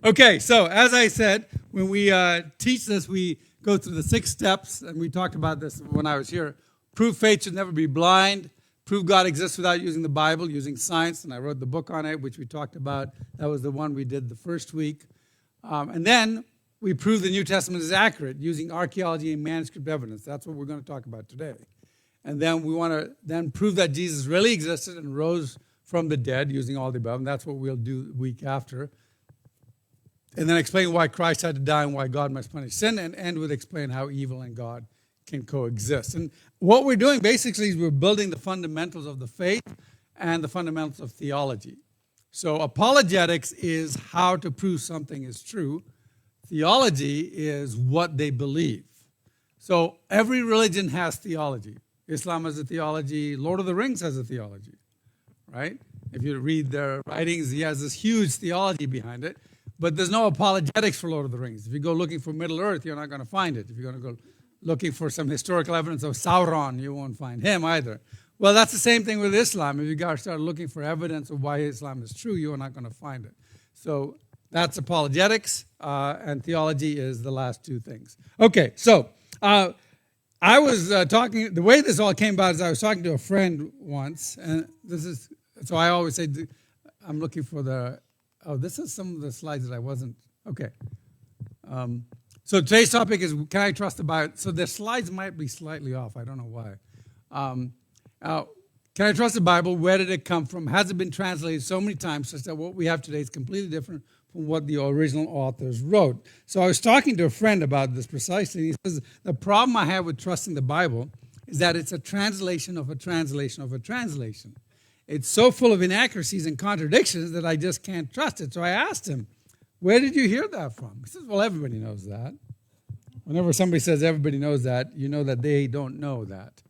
Okay, so as I said, when we teach this, we go through the 6 steps, and we talked about this when I was here. Prove faith should never be blind. Prove God exists without using the Bible, using science, and I wrote the book on it, which we talked about. That was the one we did the first week. And then we prove the New Testament is accurate using archaeology and manuscript evidence. That's what we're going to talk about today. And then we want to then prove that Jesus really existed and rose from the dead using all the above, and that's what we'll do the week after. And then explain why Christ had to die and why God must punish sin, and end with explain how evil and God can coexist. And what we're doing basically is we're building the fundamentals of the faith and the fundamentals of theology. So apologetics is how to prove something is true. Theology is what they believe. So every religion has theology. Islam has a theology. Lord of the Rings has a theology, right? If you read their writings, he has this huge theology behind it. But there's no apologetics for Lord of the Rings. If you go looking for Middle-earth, you're not going to find it. If you're going to go looking for some historical evidence of Sauron, you won't find him either. Well, that's the same thing with Islam. If you start looking for evidence of why Islam is true, you're not going to find it. So that's apologetics, and theology is the last 2 things. Okay, so I was talking, the way this all came about is I was talking to a friend once, and so I always say, I'm looking for this is some of the slides that I wasn't, okay. So today's topic is, can I trust the Bible? So the slides might be slightly off, I don't know why. Can I trust the Bible? Where did it come from? Has it been translated so many times such that what we have today is completely different from what the original authors wrote? So I was talking to a friend about this precisely. He says, the problem I have with trusting the Bible is that it's a translation of a translation of a translation. It's so full of inaccuracies and contradictions that I just can't trust it. So I asked him, where did you hear that from? He says, well, everybody knows that. Whenever somebody says everybody knows that, you know that they don't know that.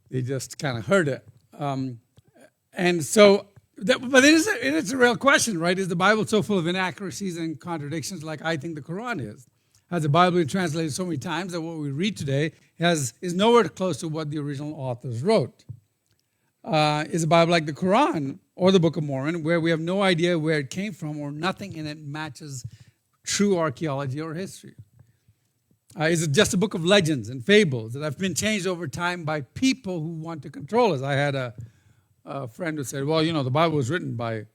They just kind of heard it. And so, but it is a real question, right? Is the Bible so full of inaccuracies and contradictions like I think the Quran is? Has the Bible been translated so many times that what we read today is nowhere close to what the original authors wrote? Is the Bible like the Quran or the Book of Mormon, where we have no idea where it came from or nothing in it matches true archaeology or history? Is it just a book of legends and fables that have been changed over time by people who want to control us? I had a friend who said, well, the Bible was written by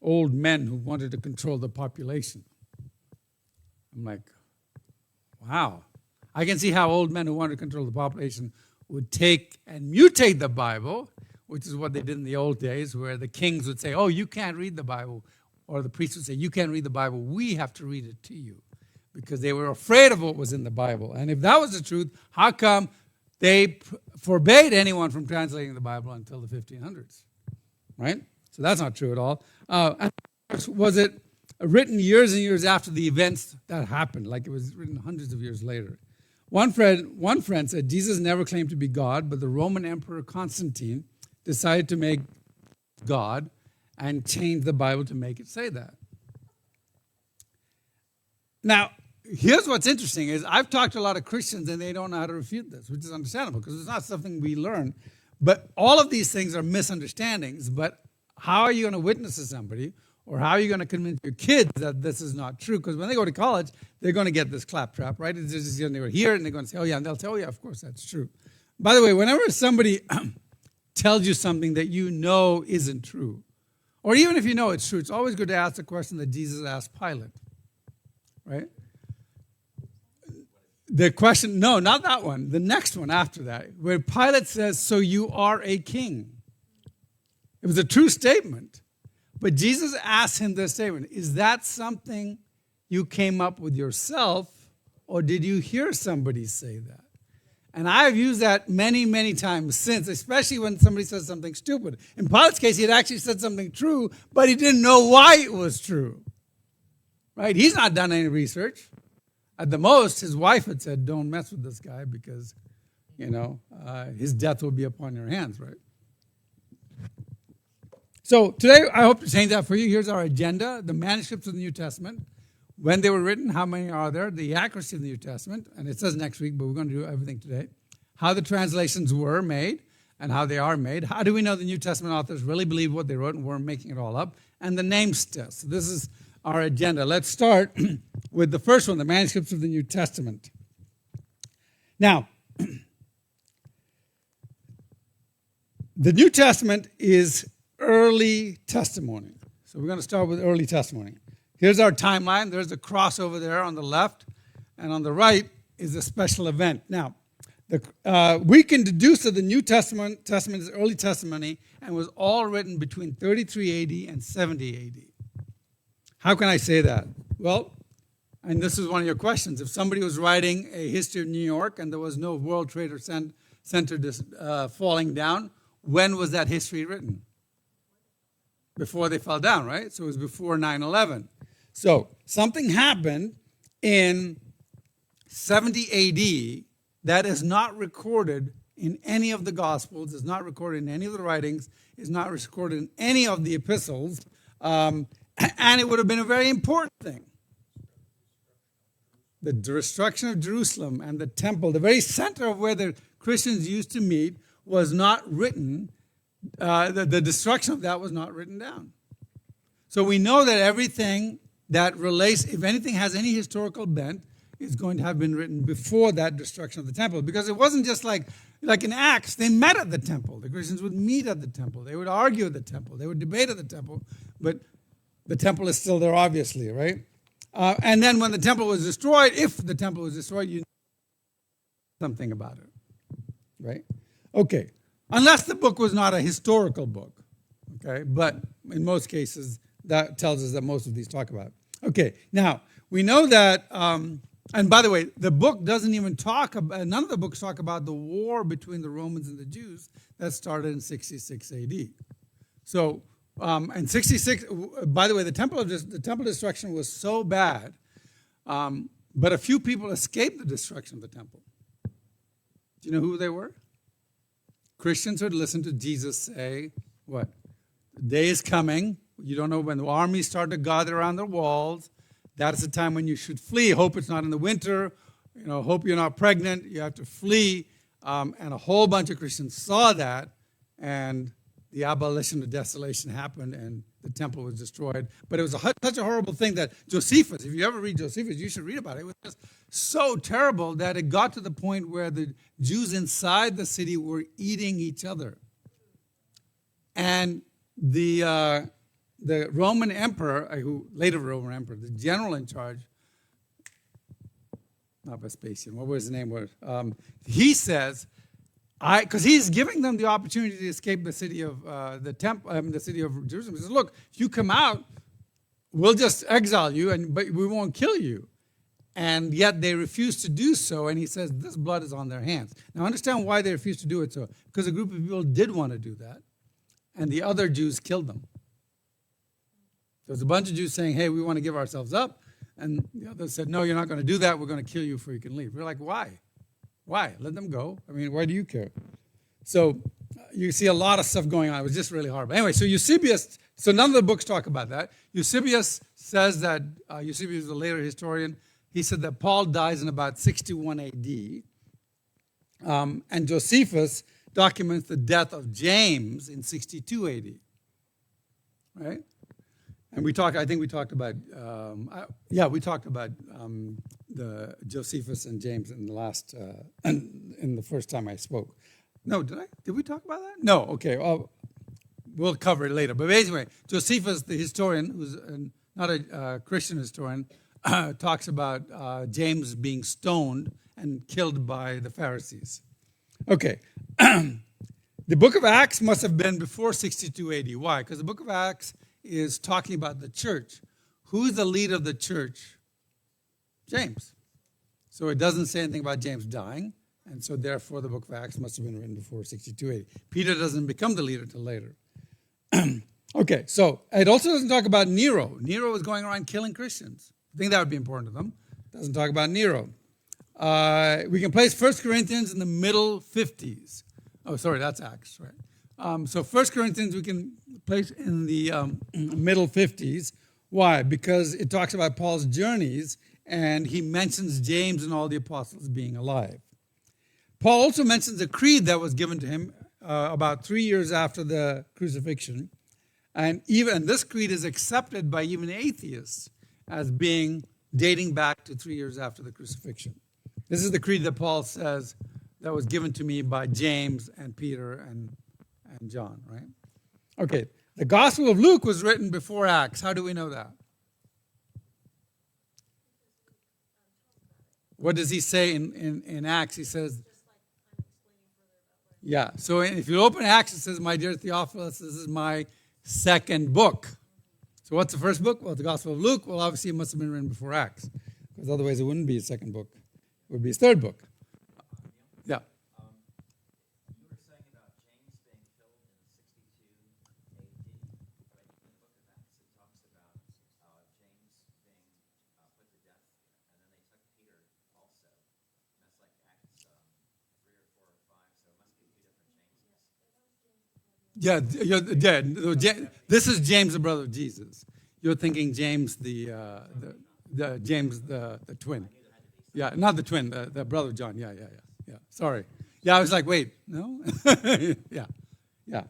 old men who wanted to control the population. I'm like, wow. I can see how old men who wanted to control the population would take and mutate the Bible, which is what they did in the old days, where the kings would say, oh, you can't read the Bible, or the priests would say, you can't read the Bible, we have to read it to you, because they were afraid of what was in the Bible. And if that was the truth, how come they forbade anyone from translating the Bible until the 1500s, right? So that's not true at all. Was it written years and years after the events that happened, like it was written hundreds of years later? One friend said Jesus never claimed to be God, but the Roman Emperor Constantine decided to make God and change the Bible to make it say that. Now, here's what's interesting is I've talked to a lot of Christians and they don't know how to refute this, which is understandable because it's not something we learn. But all of these things are misunderstandings. But how are you going to witness to somebody, or how are you going to convince your kids that this is not true? Because when they go to college, they're going to get this claptrap, right? It's just going to hear it and they're going to say, oh yeah, and they'll tell you, of course, that's true. By the way, whenever somebody tells you something that you know isn't true, or even if you know it's true, it's always good to ask the question that Jesus asked Pilate, right? The question, no, not that one, the next one after that, where Pilate says, so you are a king. It was a true statement. But Jesus asked him this statement, is that something you came up with yourself, or did you hear somebody say that? And I've used that many, many times since, especially when somebody says something stupid. In Pilate's case, he had actually said something true, but he didn't know why it was true. Right? He's not done any research. At the most, his wife had said, don't mess with this guy because, his death will be upon your hands, right? So today, I hope to change that for you. Here's our agenda, the manuscripts of the New Testament, when they were written, how many are there, the accuracy of the New Testament, and it says next week, but we're going to do everything today, how the translations were made and how they are made, how do we know the New Testament authors really believe what they wrote and weren't making it all up, and the name test. So this is our agenda. Let's start with the first one, the manuscripts of the New Testament. Now, the New Testament is early testimony. So we're going to start with early testimony. Here's our timeline. There's a cross over there on the left, and on the right is a special event. Now, we can deduce that the New Testament is early testimony and was all written between 33 AD and 70 AD. How can I say that? Well, and this is one of your questions. If somebody was writing a history of New York and there was no World Trade Center falling down, when was that history written? Before they fell down, right? So it was before 9/11. So something happened in 70 AD that is not recorded in any of the Gospels, is not recorded in any of the writings, is not recorded in any of the epistles, and it would have been a very important thing. The destruction of Jerusalem and the temple, the very center of where the Christians used to meet, was not written. The destruction of that was not written down. So we know that everything that relates, if anything has any historical bent, is going to have been written before that destruction of the temple. Because it wasn't just like in Acts, they met at the temple. The Christians would meet at the temple. They would argue at the temple. They would debate at the temple. But the temple is still there, obviously, right? And then when the temple was destroyed, if the temple was destroyed, you know something about it, right? Okay. Unless the book was not a historical book, okay? But in most cases, that tells us that most of these talk about it. Okay, now, we know that, and by the way, the book doesn't even talk about, none of the books talk about the war between the Romans and the Jews that started in 66 AD. So, and 66, by the way, the temple destruction was so bad, but a few people escaped the destruction of the temple. Do you know who they were? Christians who had listened to Jesus say, what? The day is coming. You don't know when the armies start to gather around the walls. That is the time when you should flee. Hope it's not in the winter. Hope you're not pregnant. You have to flee. And a whole bunch of Christians saw that, and the abolition of desolation happened, and the temple was destroyed. But it was such a horrible thing that Josephus, if you ever read Josephus, you should read about it. It was just so terrible that it got to the point where the Jews inside the city were eating each other. And the Roman emperor, the general in charge, not Vespasian, what was his name? He says, because he's giving them the opportunity to escape the city of the city of Jerusalem. He says, look, if you come out, we'll just exile you, but we won't kill you. And yet they refuse to do so, and he says, this blood is on their hands. Now understand why they refused to do it so. Because a group of people did want to do that, and the other Jews killed them. There's a bunch of Jews saying, hey, we want to give ourselves up. And the others said, no, you're not going to do that. We're going to kill you before you can leave. We're like, why? Why? Let them go. I mean, why do you care? So you see a lot of stuff going on. It was just really horrible. Anyway, so Eusebius, so none of the books talk about that. Eusebius says that, Eusebius is a later historian, he said that Paul dies in about 61 AD. And Josephus documents the death of James in 62 AD. Right? And I think we talked about the Josephus and James in the last, in the first time I spoke. No, did I? Did we talk about that? No, okay. We'll cover it later. But anyway, Josephus, the historian, who's not a Christian historian, talks about James being stoned and killed by the Pharisees. Okay. The book of Acts must have been before 62 AD. Why? Because the book of Acts is talking about the church. Who's the leader of the church? James. So it doesn't say anything about James dying, and so therefore the book of Acts must have been written before 62 AD. Peter doesn't become the leader until later. Okay, so it also doesn't talk about Nero. Nero was going around killing Christians. I think that would be important to them. It doesn't talk about Nero. We can place 1 Corinthians in the middle 50s. Oh, sorry, that's Acts, right? So 1 Corinthians we can place in the middle 50s. Why? Because it talks about Paul's journeys, and he mentions James and all the apostles being alive. Paul also mentions a creed that was given to him about 3 years after the crucifixion, And even this creed is accepted by even atheists as being dating back to 3 years after the crucifixion. This is the creed that Paul says that was given to me by James and Peter and John, right? Okay, the Gospel of Luke was written before Acts. How do we know that? What does he say in Acts? He says, yeah, so if you open Acts, it says, my dear Theophilus, this is my second book. So what's the first book? Well, the Gospel of Luke. Well, obviously it must have been written before Acts, because otherwise it wouldn't be a second book. It would be his third book. Yeah. You were saying about James being killed in 62 AD, but in the book of Acts it talks about James being put to death, and then they took Peter also. And that's like Acts 3 or 4 or 5, so it must be two different Jameses. Yeah, you're dead. This is James, the brother of Jesus. You're thinking James, the twin. Yeah, not the twin, the brother of John. Yeah. Sorry. Yeah, I was like, wait, no? Yeah.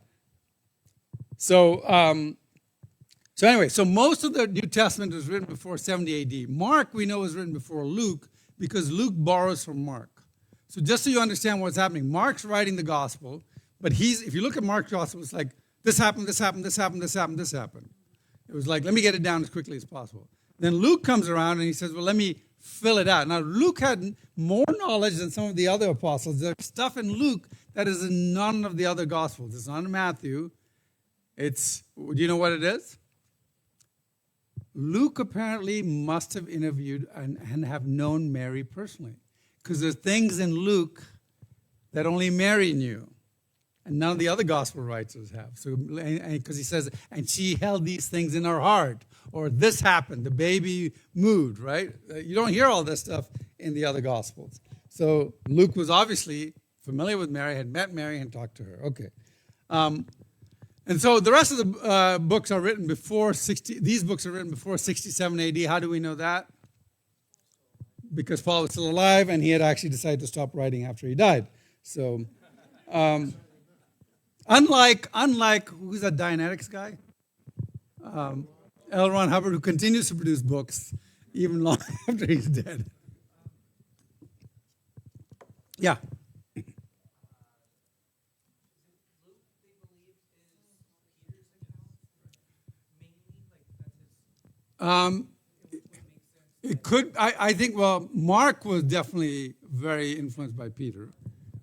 So anyway, so most of the New Testament was written before 70 AD. Mark, we know, was written before Luke because Luke borrows from Mark. So just so you understand what's happening, Mark's writing the gospel, but if you look at Mark's gospel, it's like, this happened, this happened, this happened, this happened, this happened. It was like, let me get it down as quickly as possible. Then Luke comes around and he says, well, let me fill it out. Now, Luke had more knowledge than some of the other apostles. There's stuff in Luke that is in none of the other gospels. It's not in Matthew. Do you know what it is? Luke apparently must have interviewed and have known Mary personally, because there's things in Luke that only Mary knew. And none of the other gospel writers have. So, because he says, and she held these things in her heart, or this happened, the baby moved, right? You don't hear all this stuff in the other gospels. So Luke was obviously familiar with Mary, had met Mary and talked to her. Okay. And so the rest of the books are written before these books are written before 67 AD. How do we know that? Because Paul was still alive and he had actually decided to stop writing after he died. So, Unlike who's that Dianetics guy? L. Ron Hubbard, who continues to produce books even long after he's dead. Yeah. It could, I think, well, Mark was definitely very influenced by Peter,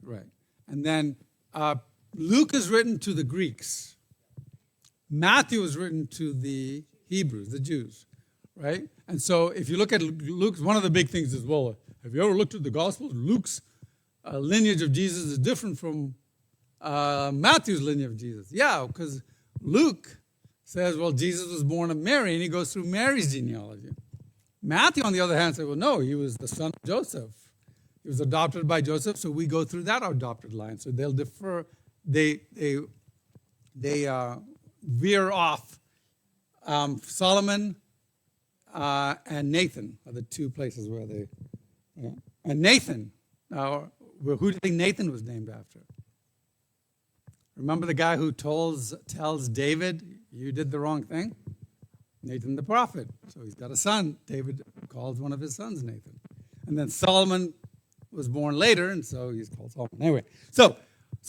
right? And then Luke is written to the Greeks. Matthew is written to the Hebrews, the Jews, right? And so if you look at Luke, one of the big things is, well, have you ever looked at the Gospels? Luke's lineage of Jesus is different from Matthew's lineage of Jesus. Yeah, because Luke says, well, Jesus was born of Mary, and he goes through Mary's genealogy. Matthew, on the other hand, said, well, no, he was the son of Joseph. He was adopted by Joseph, so we go through that adopted line. So they'll defer. They veer off. Solomon and Nathan are the two places where they. Yeah. And Nathan, who do you think Nathan was named after? Remember the guy who tells David, "You did the wrong thing." Nathan the prophet. So he's got a son. David calls one of his sons Nathan, and then Solomon was born later, and so he's called Solomon. Anyway, so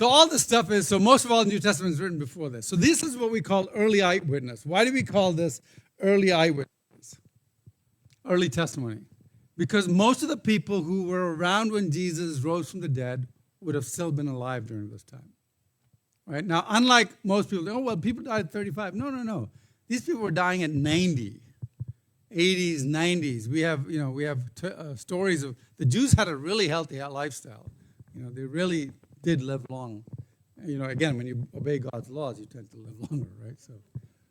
all this stuff is, so most of all the New Testament is written before this. So this is what we call early eyewitness. Why do we call this early eyewitness? Early testimony. Because most of the people who were around when Jesus rose from the dead would have still been alive during this time. Right? Now, unlike most people, oh, well, people died at 35. No. These people were dying at 90, 80s, 90s. We have stories of, the Jews had a really healthy lifestyle. They really did live long. Again, when you obey God's laws, you tend to live longer, right?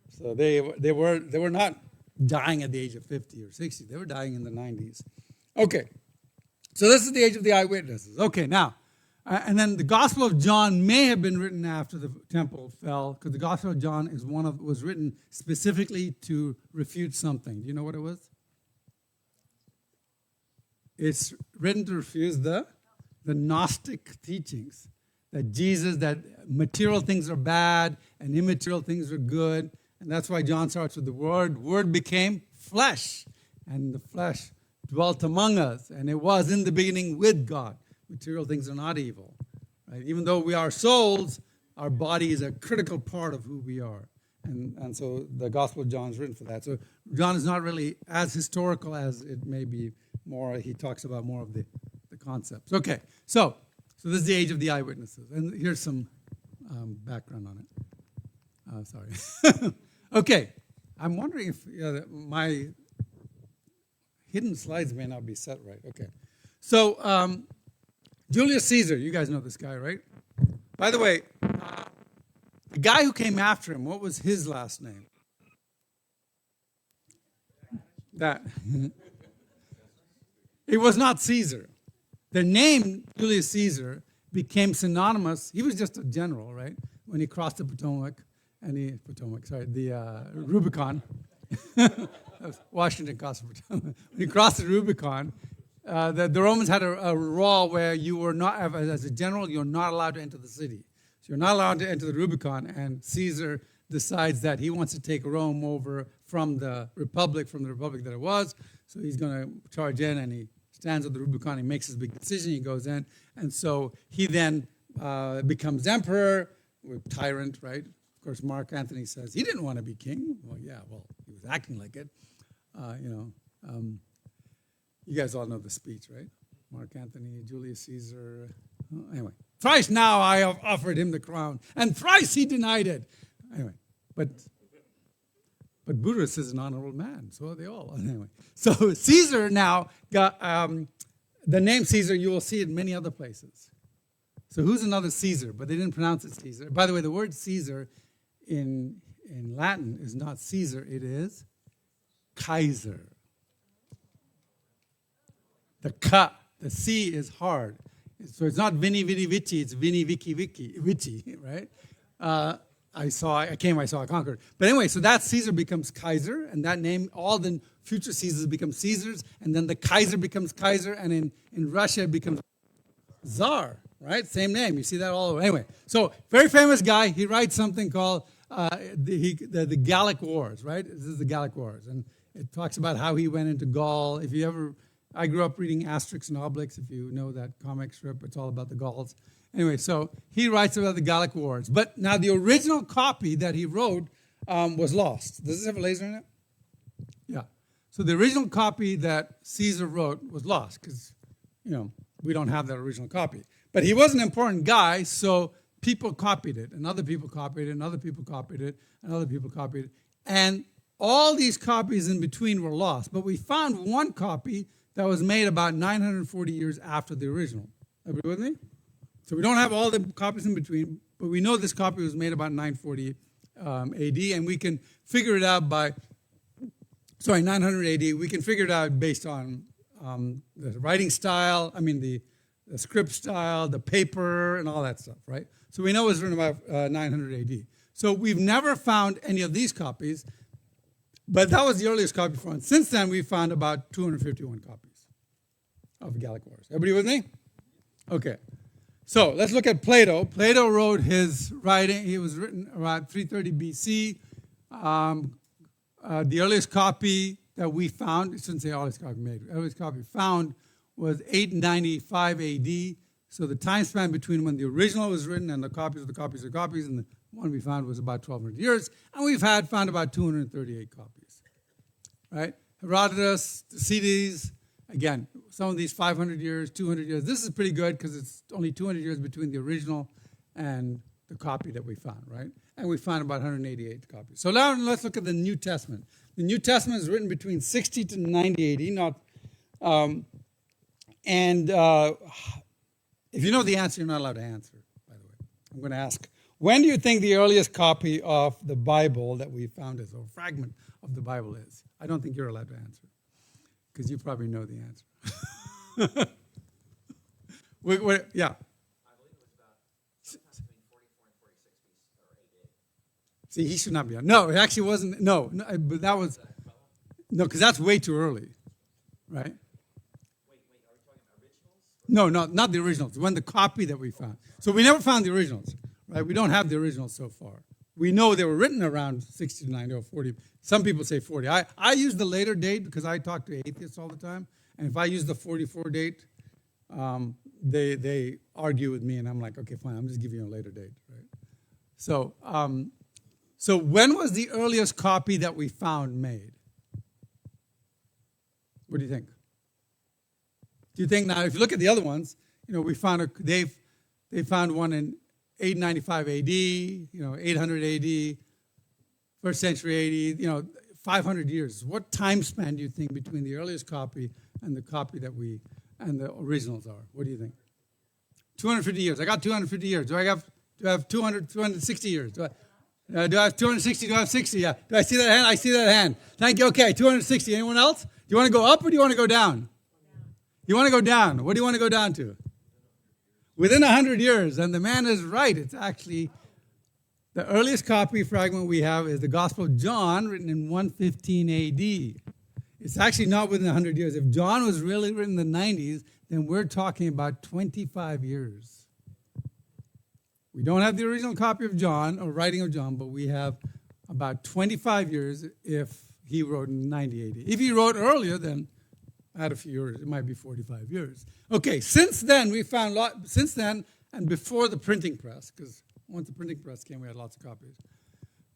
So they were not dying at the age of 50 or 60. They were dying in the 90s. Okay, so this is the age of the eyewitnesses. Okay, now, and then the Gospel of John may have been written after the temple fell, because the Gospel of John was written specifically to refute something. Do you know what it was? It's written to refuse the Gnostic teachings, that material things are bad and immaterial things are good, And that's why John starts with the Word. Word became flesh, and the flesh dwelt among us. And it was in the beginning with God. Material things are not evil. Right? Even though we are souls, our body is a critical part of who we are. And so the Gospel of John is written for that. So John is not really as historical as it may be more. He talks about more of the concepts. Okay, so this is the age of the eyewitnesses. And here's some background on it. Sorry. Okay, I'm wondering if my hidden slides may not be set right. Okay, so Julius Caesar, you guys know this guy, right? By the way, the guy who came after him, what was his last name? That. It was not Caesar. The name Julius Caesar became synonymous. He was just a general, right? When he crossed the Rubicon. Washington crossed the Potomac. When he crossed the Rubicon, the Romans had a law where you were not, as a general, you're not allowed to enter the city. So you're not allowed to enter the Rubicon, and Caesar decides that he wants to take Rome over from the Republic that it was. So he's going to charge in, and he stands at the Rubicon, he makes his big decision, he goes in, and so he then becomes emperor, tyrant, right? Of course, Mark Antony says he didn't want to be king. Well, yeah, he was acting like it. You guys all know the speech, right? Mark Antony, Julius Caesar. Anyway, thrice now I have offered him the crown, and thrice he denied it. Anyway, but Brutus is an honorable man, so are they all. Anyway, so Caesar now got the name Caesar. You will see it in many other places. So who's another Caesar? But they didn't pronounce it Caesar. By the way, the word Caesar in Latin is not Caesar; it is Kaiser. The C is hard. So it's not Vini, Vidi, Vici, it's Vini, Vici, Vici, right? I saw, I conquered. But anyway, so that Caesar becomes Kaiser, and that name, all the future Caesars become Caesars, and then the Kaiser becomes Kaiser, and in Russia it becomes Tsar, right? Same name. You see that all over. Anyway, so very famous guy. He writes something called the Gallic Wars, right? This is the Gallic Wars, and it talks about how he went into Gaul. I grew up reading Asterix and Obelix, if you know that comic strip. It's all about the Gauls. Anyway, so he writes about the Gallic Wars. But now the original copy that he wrote was lost. Does this have a laser in it? Yeah. So the original copy that Caesar wrote was lost because, we don't have that original copy. But he was an important guy, so people copied it, and other people copied it, and other people copied it, and other people copied it. And all these copies in between were lost. But we found one copy that was made about 940 years after the original. Everybody with me? So we don't have all the copies in between, but we know this copy was made about 940 AD, and we can figure it out 900 AD. We can figure it out based on the writing style, the script style, the paper, and all that stuff, right? So we know it was written about 900 AD. So we've never found any of these copies, but that was the earliest copy found. Since then, we've found about 251 copies of the Gallic Wars. Everybody with me? Okay. So let's look at Plato. Plato wrote his writing. He was written around 330 BC. The earliest copy that we found, I shouldn't say earliest copy made, the earliest copy found was 895 AD. So the time span between when the original was written and the copies of the copies of copies, and the one we found was about 1,200 years. And we've found about 238 copies, right? Herodotus, Thucydides, again, some of these 500 years, 200 years. This is pretty good because it's only 200 years between the original and the copy that we found, right? And we found about 188 copies. So now let's look at the New Testament. The New Testament is written between 60 to 90 AD. If you know the answer, you're not allowed to answer, by the way. I'm going to ask, when do you think the earliest copy of the Bible that we found is, or fragment of the Bible is? I don't think you're allowed to answer, because you probably know the answer. Yeah. I believe it was about sometime between 44 and 46 BC or AD. See, he should not be on. No, it actually wasn't. No, but that was, no, because that's way too early, right? Wait, are we talking about originals? No, not the originals. When the copy that we found. So we never found the originals, right? We don't have the originals so far. we know they were written around 60 to 90 or 40. Some people say 40. I use the later date because I talk to atheists all the time. And if I use the 44 date, they argue with me, and I'm like, okay, fine, I'm just giving you a later date, right? So, so when was the earliest copy that we found made? What do you think? Do you think now, if you look at the other ones, we found they found one in 895 AD, 800 AD, first century AD, 500 years. What time span do you think between the earliest copy and the copy and the originals are? What do you think? 250 years. I got 250 years. Do I have 260 years? Do I have 260? Do I have 60? Yeah. Do I see that hand? I see that hand. Thank you. Okay, 260. Anyone else? Do you want to go up or do you want to go down? You want to go down. What do you want to go down to? Within 100 years. And the man is right. It's actually the earliest copy fragment we have is the Gospel of John, written in 115 AD. It's actually not within 100 years. If John was really written in the 90s, then we're talking about 25 years. We don't have the original copy of John or writing of John, but we have about 25 years if he wrote in 90 AD. If he wrote earlier, then add a few years. It might be 45 years. Okay, since then, we found since then and before the printing press, because once the printing press came, we had lots of copies.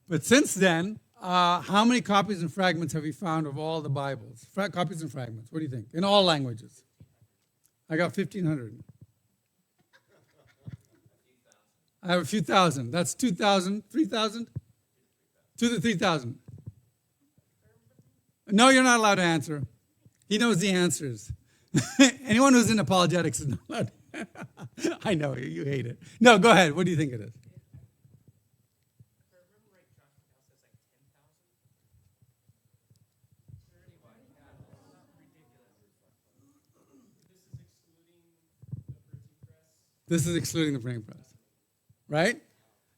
But since then, how many copies and fragments have we found of all the Bibles? Copies and fragments. What do you think? In all languages. I got 1,500. I have a few thousand. That's 2,000, 3,000? 2 to 3,000. No, you're not allowed to answer. He knows the answers. Anyone who's in apologetics is not allowed. I know, you hate it. No, go ahead. What do you think it is? This is excluding the printing press, right?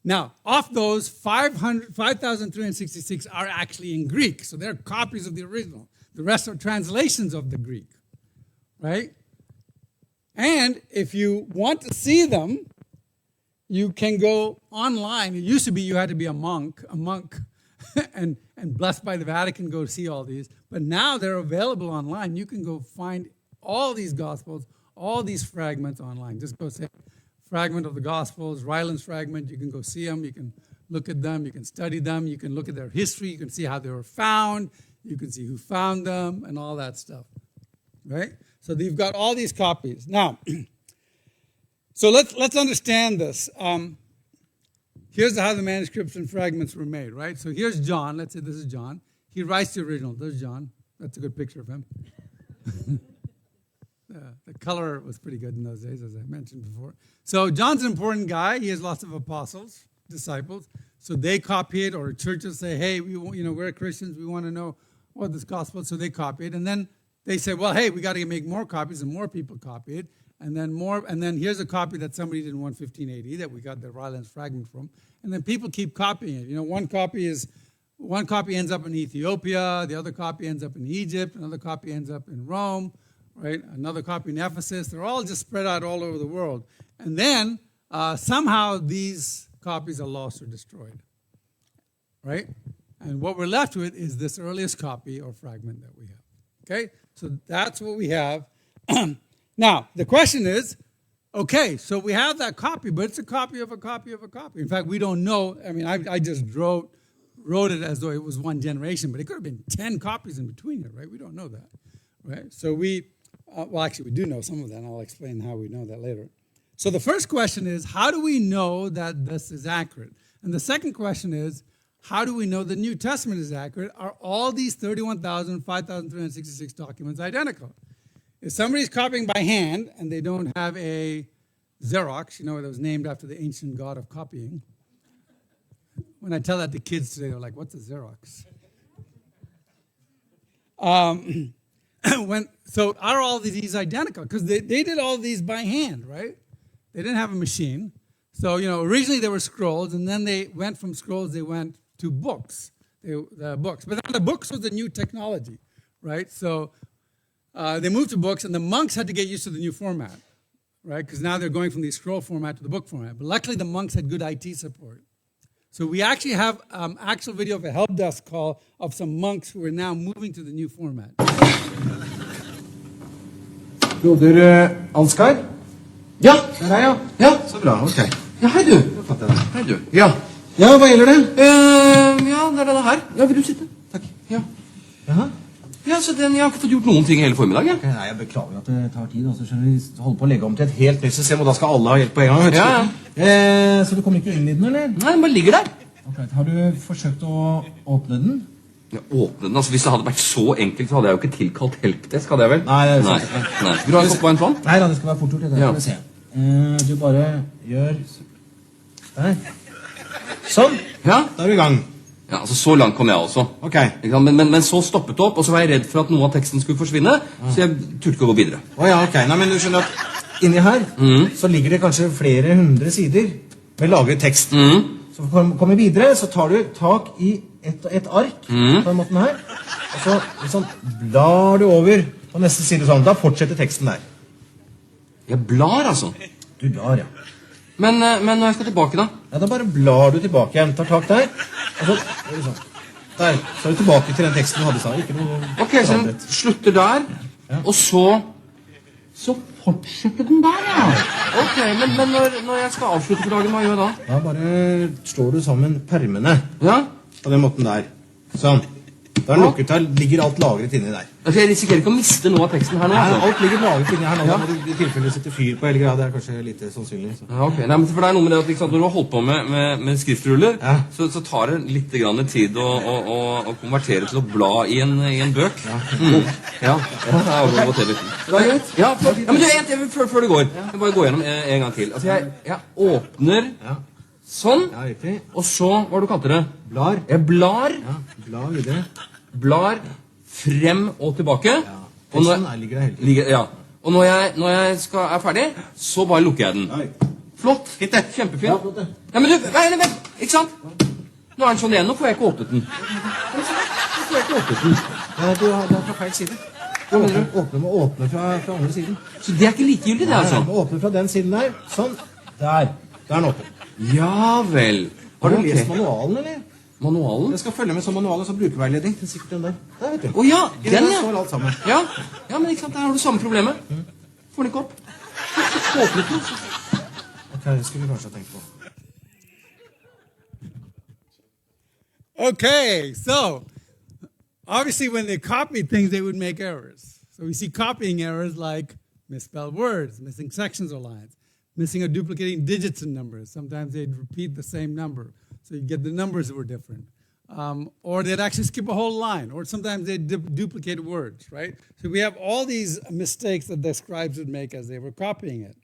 Now, of those, 5,366 are actually in Greek, so they're copies of the original. The rest are translations of the Greek, right? And if you want to see them, you can go online. It used to be you had to be a monk, and blessed by the Vatican, go see all these. But now they're available online. You can go find all these Gospels, all these fragments online. Just go say, fragment of the Gospels, Ryland's fragment. You can go see them. You can look at them. You can study them. You can look at their history. You can see how they were found. You can see who found them and all that stuff, right? So you've got all these copies. Now, so let's understand this. Here's how the manuscripts and fragments were made, right? So here's John. Let's say this is John. He writes the original. There's John. That's a good picture of him. The color was pretty good in those days, as I mentioned before. So John's an important guy. He has lots of apostles, disciples. So they copy it, or churches say, hey, we're Christians. We want to know what this gospel is. So they copy it. And then they say, well, hey, we got to make more copies, and more people copy it. And then here's a copy that somebody did in 115 AD that we got the Ryland's fragment from. And then people keep copying it. One copy ends up in Ethiopia, the other copy ends up in Egypt, another copy ends up in Rome, right? Another copy in Ephesus. They're all just spread out all over the world. And then somehow these copies are lost or destroyed, right? And what we're left with is this earliest copy or fragment that we have, okay? So that's what we have. Now, the question is, okay, so we have that copy, but it's a copy of a copy of a copy. In fact, we don't know. I mean, I just wrote it as though it was one generation, but it could have been 10 copies in between it, right? We don't know that, right? So actually, we do know some of that, and I'll explain how we know that later. So the first question is, how do we know that this is accurate? And the second question is, how do we know the New Testament is accurate? Are all these 5,366 documents identical? If somebody's copying by hand and they don't have a Xerox, that was named after the ancient god of copying. When I tell that to kids today, they're like, what's a Xerox? So are all these identical? Because they did all these by hand, right? They didn't have a machine. So, originally they were scrolls, and then they went from scrolls, they went to books. Books. But then the books was the new technology, right? So they moved to books, and the monks had to get used to the new format, right? Because now they're going from the scroll format to the book format. But luckily, the monks had good IT support. So we actually have actual video of a help desk call of some monks who are now moving to the new format. Broder Ansgar? Ja, det er jeg, ja. Ja, så bra, ok. Ja, hei du. Hei du. Ja. Ja, hva gjelder det? Ja, det er denne her. Ja, vil du sitte? Takk. Ja. Jaha? Ja, så jeg har ikke fått gjort noen ting hele formiddag, ja. Nei, jeg beklager at det tar tid. Altså, skjønner vi holder på å legge om til et helt nytt system, og da skal alle ha hjelp på en gang. Vet du. Ja. Så du kommer ikke inn i den, eller? Nei, den bare ligger der. Ok, har du forsøkt å åpne den? Ja, åpne den, altså hvis det hadde vært så enkelt, så hadde jeg jo ikke tilkalt helpdesk, hadde jeg vel? Nei, det er Nei. sant. Nei. Vil du ha en kopp vann? Nei, da, det skal være fort gjort. Ja. Skal vi se. Du bare gjør der. Sånn. Ja. Da er du i gang. Ja, altså så langt kom jeg også. Ok. Ikke sant? Men så stoppet det opp, og så var jeg redd for at noe av teksten skulle forsvinne, så jeg turte ikke å gå videre. Åja, ok. Nei, men du skjønner at inni her så ligger det kanskje flere hundre sider med lagret tekst. Så for å komme videre, så tar du tak i et ark på den måten her, og så liksom blar du over på neste side sånn. Da fortsetter teksten der. Jeg blar, altså. Du blar, ja. Men når jeg skal tilbake, da? Ja, da bare blar du tilbake igjen. Tar tak der, og så gjør du sånn. Der, så er du tilbake til den teksten du hadde i stad. Ikke noe Ok, så den slutter der, og så fortsetter den der, ja. Ok, men når jeg skal avslutte for dagen, hva gjør jeg da? Da bare slår du sammen permene Ja? på den måten der. Sånn. Da er den lukket der, ligger alt lagret inni der. Altså, jeg risikerer ikke å miste noe av teksten her nå, Nei, altså. alt ligger lagret inni her nå. Da må du i tilfelle sette fyr på hele greia. Det er kanskje lite sannsynlig. Så. Ja, ok. Nei, men for det er noe med det at liksom, når du har holdt på med skriftruller, Ja. så tar det litt grann tid å konvertere til å bla i en bøk. Ja. Ja, jeg har gått til litt. Det er greit. Ja, men du, før du går, jeg bare gå gjennom en gang til. Altså, jeg åpner Ja. sånn, Ja, riktig. og så, hva du kalte det? Blar. Jeg blar, Ja, blar videre. blar frem og tilbake. Ja. Og når, Teksten ligger der hele tiden. ja. Og når jeg er ferdig, så bare lukker jeg den. Oi. Flott. Fint det. Kjempefint. Ja, flott det. Ja, men du, vent, ikke sant? Nå er den sånn igjen, nå får jeg ikke åpnet den. Nå får jeg ikke åpnet den. Ja, du har, det er fra feil side. Du må åpne fra andre siden. Så det er ikke likegyldig, det, Ja, altså? du må åpne fra den siden der. Sånn. Der. Der er den åpen. Ja vel. Har du Ok. lest manualen, eller? Manualen? Jeg skal følge med som manual og så brukerveiledning. Det er sikkert den der. Der, vet du. Å ja, Inni den, der ja. står alt sammen. Ja, men ikke sant, der har du samme problemet. Får den ikke opp. Åpnet den. Ok, det skulle vi kanskje ha tenkt på. Okay, so obviously when they copied things, they would make errors. So we see copying errors like misspelled words, missing sections or lines, missing or duplicating digits and numbers. Sometimes they'd repeat the same number, so you get the numbers that were different. Or they'd actually skip a whole line, or sometimes they'd duplicate words, right? So we have all these mistakes that the scribes would make as they were copying it.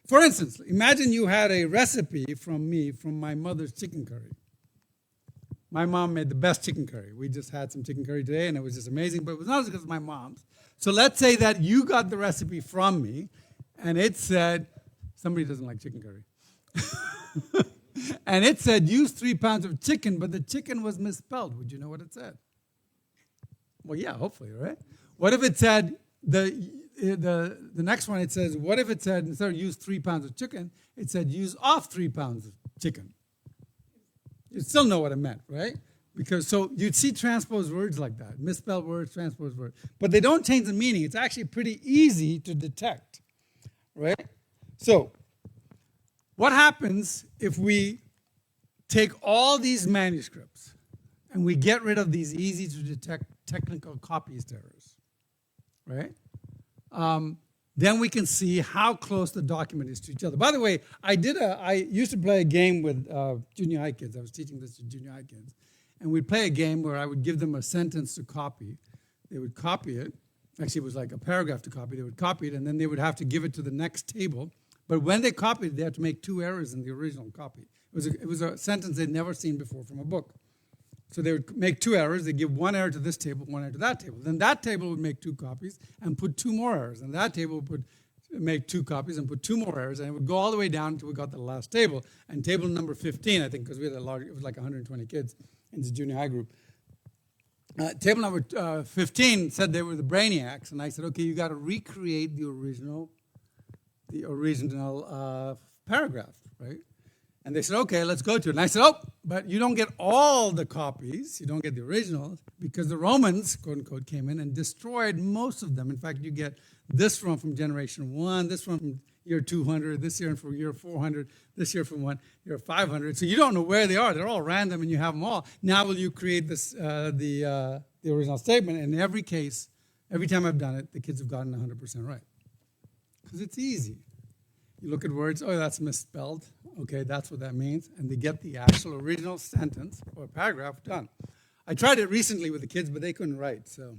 For instance, imagine you had a recipe from me from my mother's chicken curry. My mom made the best chicken curry. We just had some chicken curry today, and it was just amazing, but it was not because of my mom's. So let's say that you got the recipe from me, and it said, somebody doesn't like chicken curry. And it said, use 3 pounds of chicken, but the chicken was misspelled. Would you know what it said? Well, yeah, hopefully, right? What if it said, the next one, it says, what if it said, instead of use 3 pounds of chicken, it said, use off 3 pounds of chicken? You'd still know what it meant, right? Because so you'd see transposed words like that, misspelled words, transposed words. But they don't change the meaning. It's actually pretty easy to detect, right? So what happens if we take all these manuscripts and we get rid of these easy to detect technical copyist errors, right? Then we can see how close the document is to each other. By the way, I used to play a game with junior high kids. I was teaching this to junior high kids. And we'd play a game where I would give them a sentence to copy. They would copy it. Actually, it was like a paragraph to copy. They would copy it, and then they would have to give it to the next table. But when they copied it, they had to make 2 errors in the original copy. It was a sentence they'd never seen before from a book. So they would make 2 errors. They'd give 1 error to this table, 1 error to that table. Then that table would make 2 copies and put 2 more errors. And that table would make 2 copies and put 2 more errors. And it would go all the way down until we got to the last table. And table number 15, I think, because we had it was like 120 kids in the junior high group. Table number 15 said they were the brainiacs. And I said, okay, you got to recreate the original paragraph, right? And they said, okay, let's go to it. And I said, oh, but you don't get all the copies. You don't get the originals because the Romans, quote unquote, came in and destroyed most of them. In fact, you get this one from generation 1, this one from year 200, this year from year 400, this year from year 500. So you don't know where they are. They're all random and you have them all. Now will you create this the original statement? In every case, every time I've done it, the kids have gotten 100% right. Because it's easy. You look at words, oh, that's misspelled. Okay, that's what that means. And they get the actual original sentence or paragraph done. I tried it recently with the kids, but they couldn't write. So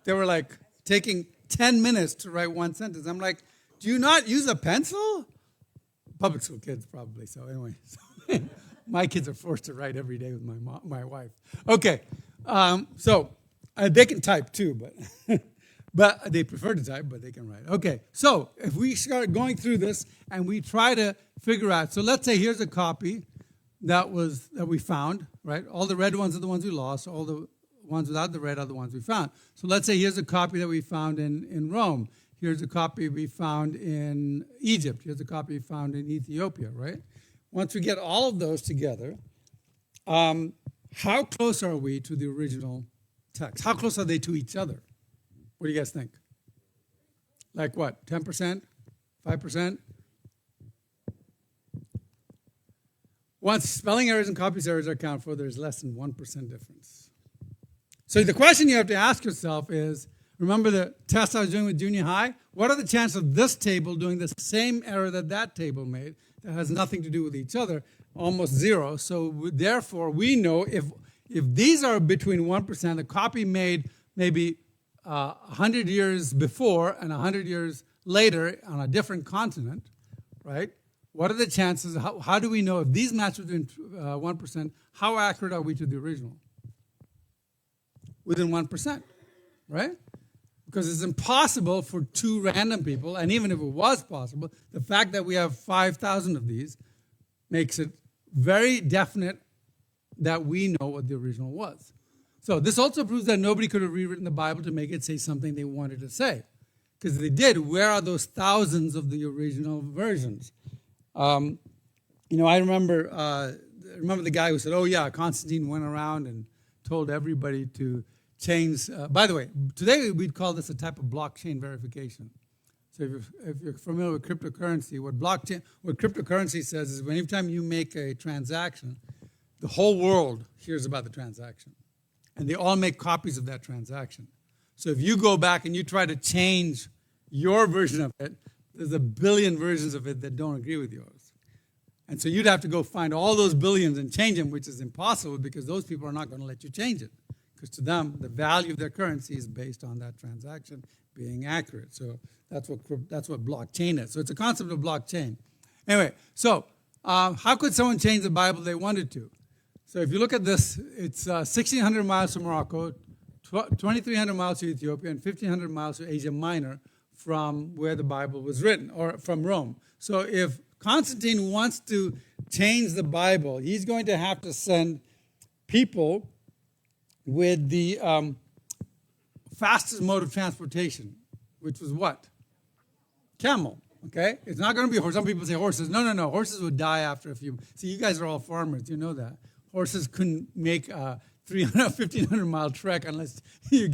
they were like taking 10 minutes to write one sentence. I'm like, do you not use a pencil? Public school kids probably. So anyway, my kids are forced to write every day with my wife. Okay, so they can type too, but but they prefer to type, but they can write. Okay, so if we start going through this and we try to figure out, so let's say here's a copy that we found, right? All the red ones are the ones we lost. All the ones without the red are the ones we found. So let's say here's a copy that we found in Rome. Here's a copy we found in Egypt. Here's a copy we found in Ethiopia, right? Once we get all of those together, how close are we to the original text? How close are they to each other? What do you guys think? Like what, 10%? 5%? Once spelling errors and copy errors are accounted for, there's less than 1% difference. So the question you have to ask yourself is, remember the test I was doing with junior high? What are the chances of this table doing the same error that table made that has nothing to do with each other? Almost zero. So therefore, we know if these are between 1%, a copy made maybe 100 years before and 100 years later on a different continent, right? What are the chances? How do we know if these match within 1%, how accurate are we to the original? Within 1%, right? Because it's impossible for two random people, and even if it was possible, the fact that we have 5,000 of these makes it very definite that we know what the original was. So this also proves that nobody could have rewritten the Bible to make it say something they wanted to say. Because if they did, where are those thousands of the original versions? I remember the guy who said, oh yeah, Constantine went around and told everybody to change. By the way, today we'd call this a type of blockchain verification. So if you're familiar with cryptocurrency, what cryptocurrency says is when every time you make a transaction, the whole world hears about the transaction. And they all make copies of that transaction. So if you go back and you try to change your version of it, there's a billion versions of it that don't agree with yours. And so you'd have to go find all those billions and change them, which is impossible because those people are not going to let you change it. Because to them, the value of their currency is based on that transaction being accurate. So that's what blockchain is. So it's a concept of blockchain. Anyway, so how could someone change the Bible if they wanted to? So if you look at this, it's 1,600 miles to Morocco, 2,300 miles to Ethiopia, and 1,500 miles to Asia Minor from where the Bible was written, or from Rome. So if Constantine wants to change the Bible, he's going to have to send people with the fastest mode of transportation, which was what? Camel. Okay? It's not going to be a horse. Some people say horses. No. Horses would die after a few. See, you guys are all farmers. You know that. Horses couldn't make a 1,500-mile trek unless you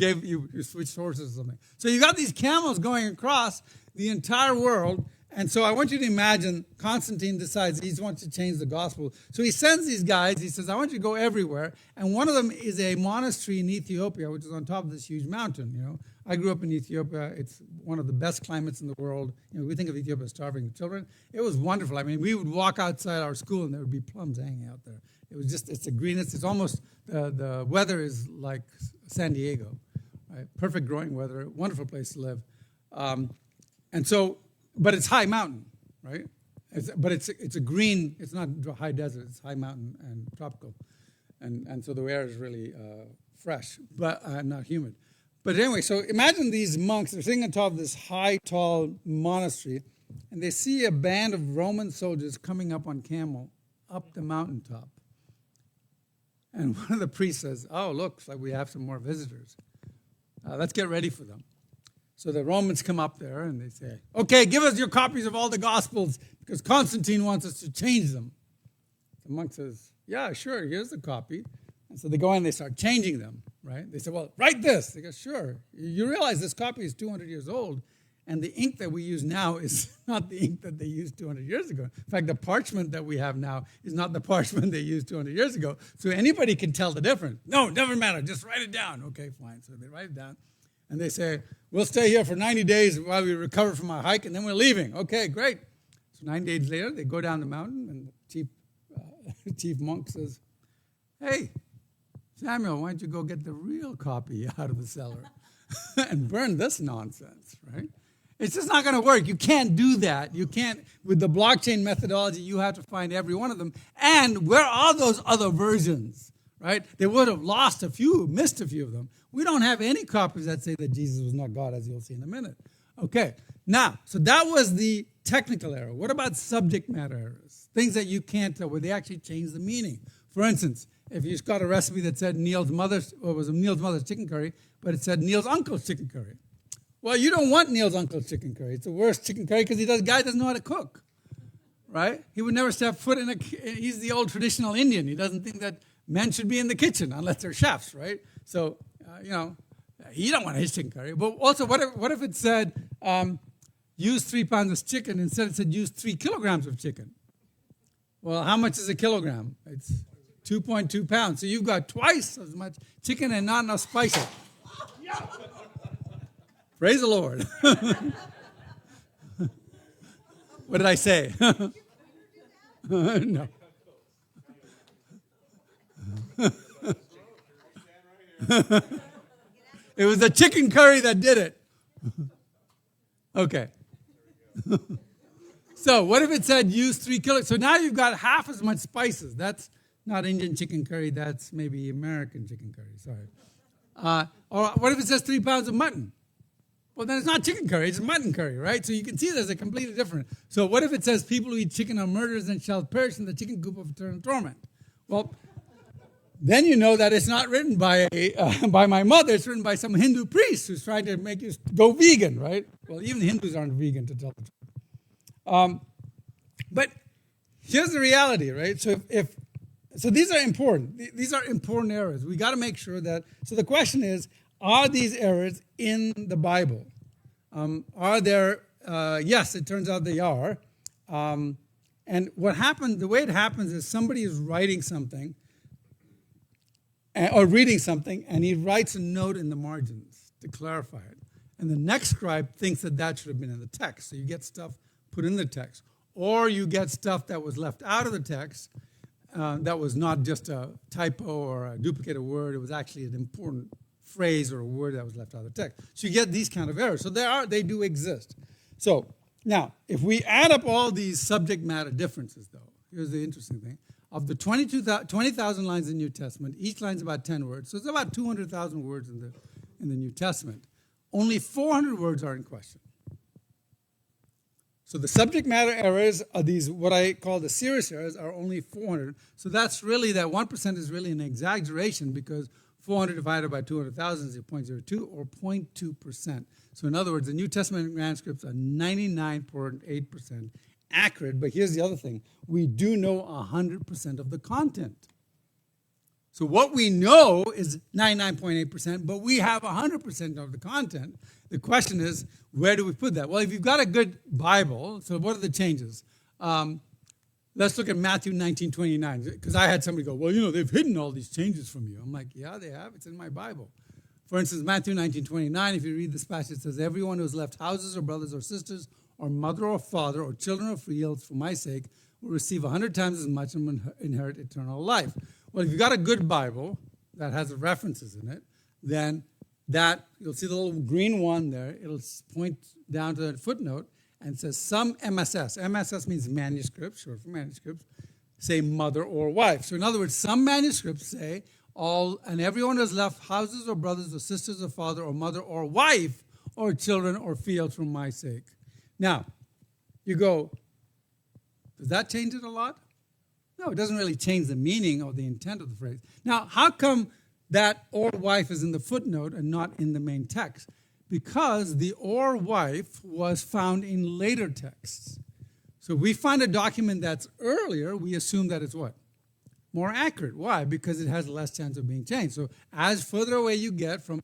switched horses or something. So you got these camels going across the entire world. And so I want you to imagine Constantine decides he wants to change the gospel. So he sends these guys. He says, I want you to go everywhere. And one of them is a monastery in Ethiopia, which is on top of this huge mountain. I grew up in Ethiopia. It's one of the best climates in the world. We think of Ethiopia as starving children. It was wonderful. I mean, we would walk outside our school and there would be plums hanging out there. It's the greenest. It's almost, the weather is like San Diego, right? Perfect growing weather, wonderful place to live. But it's high mountain, right? It's a green, it's not high desert, it's high mountain and tropical. And so the air is really fresh, but not humid. But anyway, so imagine these monks, they're sitting on top of this high, tall monastery, and they see a band of Roman soldiers coming up on camel up the mountaintop. And one of the priests says, oh, looks like we have some more visitors. Let's get ready for them. So the Romans come up there and they say, okay, give us your copies of all the Gospels because Constantine wants us to change them. The monk says, yeah, sure, here's the copy. And so they go in and they start changing them, right? They say, well, write this. They go, sure. You realize this copy is 200 years old, and the ink that we use now is not the ink that they used 200 years ago. In fact, the parchment that we have now is not the parchment they used 200 years ago. So anybody can tell the difference. No, it doesn't matter. Just write it down. Okay, fine. So they write it down. And they say, we'll stay here for 90 days while we recover from our hike, and then we're leaving. Okay, great. So 9 days later, they go down the mountain, and the chief monk says, hey, Samuel, why don't you go get the real copy out of the cellar and burn this nonsense, right? It's just not going to work. You can't do that. You can't, with the blockchain methodology, you have to find every one of them. And where are those other versions, right? They would have lost a few, missed a few of them. We don't have any copies that say that Jesus was not God, as you'll see in a minute. Okay, now, so that was the technical error. What about subject matter errors? Things that you can't tell, where they actually change the meaning. For instance, if you got a recipe that said Neil's mother's chicken curry, but it said Neil's uncle's chicken curry. Well, you don't want Neil's uncle's chicken curry. It's the worst chicken curry because guy doesn't know how to cook, right? He would never step foot in he's the old traditional Indian. He doesn't think that men should be in the kitchen unless they're chefs, right? So, he don't want his chicken curry. But also, what if it said, use 3 pounds of chicken, instead it said use 3 kilograms of chicken? Well, how much is a kilogram? It's 2.2 pounds. So you've got twice as much chicken and not enough spices. Praise the Lord. What did I say? No. It was the chicken curry that did it. Okay. So what if it said use 3 kilograms? So now you've got half as much spices. That's not Indian chicken curry. That's maybe American chicken curry. Sorry. Or what if it says 3 pounds of mutton? Well, then it's not chicken curry. It's mutton curry, right? So you can see there's a completely different. So what if it says people who eat chicken are murderers and shall perish in the chicken coop of eternal torment? Well, then you know that it's not written by my mother. It's written by some Hindu priest who's trying to make you go vegan, right? Well, even Hindus aren't vegan, to tell the truth. But here's the reality, right? So these are important. These are important errors. We got to make sure that. So the question is, are these errors in the Bible? Are there? Yes, it turns out they are. And what happens? The way it happens is somebody is writing something or reading something, and he writes a note in the margins to clarify it. And the next scribe thinks that should have been in the text. So you get stuff put in the text. Or you get stuff that was left out of the text that was not just a typo or a duplicated word. It was actually an important phrase or a word that was left out of the text. So you get these kind of errors. So they do exist. So now, if we add up all these subject matter differences, though, here's the interesting thing. Of the 20,000 lines in the New Testament, each line's about 10 words. So it's about 200,000 words in the New Testament. Only 400 words are in question. So the subject matter errors are these, what I call the serious errors, are only 400. So that's really, that 1% is really an exaggeration because 400 divided by 200,000 is 0.02 or 0.2%. So in other words, the New Testament manuscripts are 99.8% accurate. But here's the other thing. We do know 100% of the content. So what we know is 99.8%, but we have 100% of the content. The question is, where do we put that? Well, if you've got a good Bible, so what are the changes? Let's look at Matthew 19:29, because I had somebody go, well, they've hidden all these changes from you. I'm like, yeah, they have. It's in my Bible. For instance, Matthew 19:29, if you read this passage, it says, everyone who has left houses or brothers or sisters or mother or father or children or fields for my sake will receive 100 times as much and will inherit eternal life. Well, if you've got a good Bible that has references in it, then you'll see the little green one there. It'll point down to the footnote and says some MSS. MSS means manuscripts, short for manuscripts, say mother or wife. So in other words, some manuscripts say and everyone who has left houses or brothers or sisters or father or mother or wife or children or fields for my sake. Now, you go, does that change it a lot? No, it doesn't really change the meaning or the intent of the phrase. Now, how come that or wife is in the footnote and not in the main text? Because the or wife was found in later texts. So if we find a document that's earlier, we assume that it's what? More accurate. Why? Because it has less chance of being changed. So as further away you get from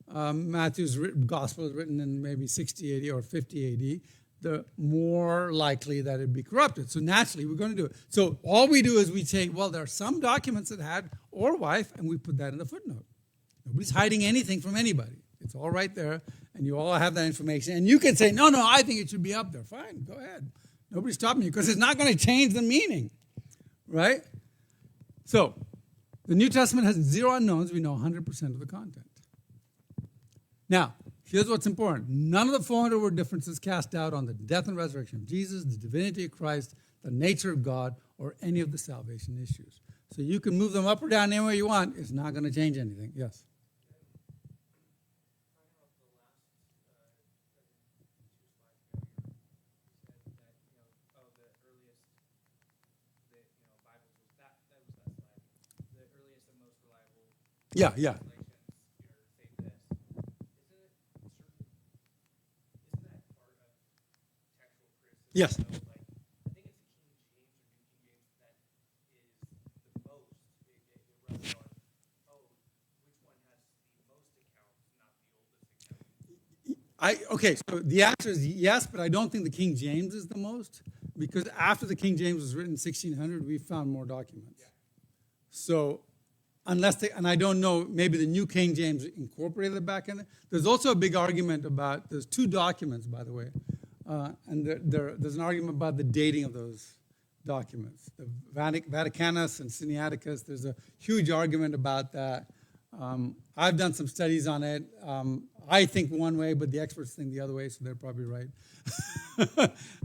Matthew's gospel is written in maybe 60 AD or 50 AD, the more likely that it'd be corrupted. So naturally, we're going to do it. So all we do is we say, well, there are some documents that had or wife, and we put that in the footnote. Nobody's hiding anything from anybody. It's all right there, and you all have that information. And you can say, no, I think it should be up there. Fine, go ahead. Nobody's stopping you because it's not going to change the meaning, right? So the New Testament has 0 unknowns. We know 100% of the content. Now, here's what's important. None of the 400 word differences cast doubt on the death and resurrection of Jesus, the divinity of Christ, the nature of God, or any of the salvation issues. So you can move them up or down anywhere you want. It's not going to change anything. Yes? Yeah. Yes. I think it's the King James or New King James that is the most. It runs on, which one has the most accounts, not the oldest account. Okay, so the answer is yes, but I don't think the King James is the most, because after the King James was written in 1600, we found more documents. Yeah. So and I don't know, maybe the New King James incorporated it back in it. There's also a big argument about, there's 2 documents, by the way, and there's an argument about the dating of those documents. The Vaticanus and Sinaiticus, there's a huge argument about that. I've done some studies on it. I think one way, but the experts think the other way, so they're probably right.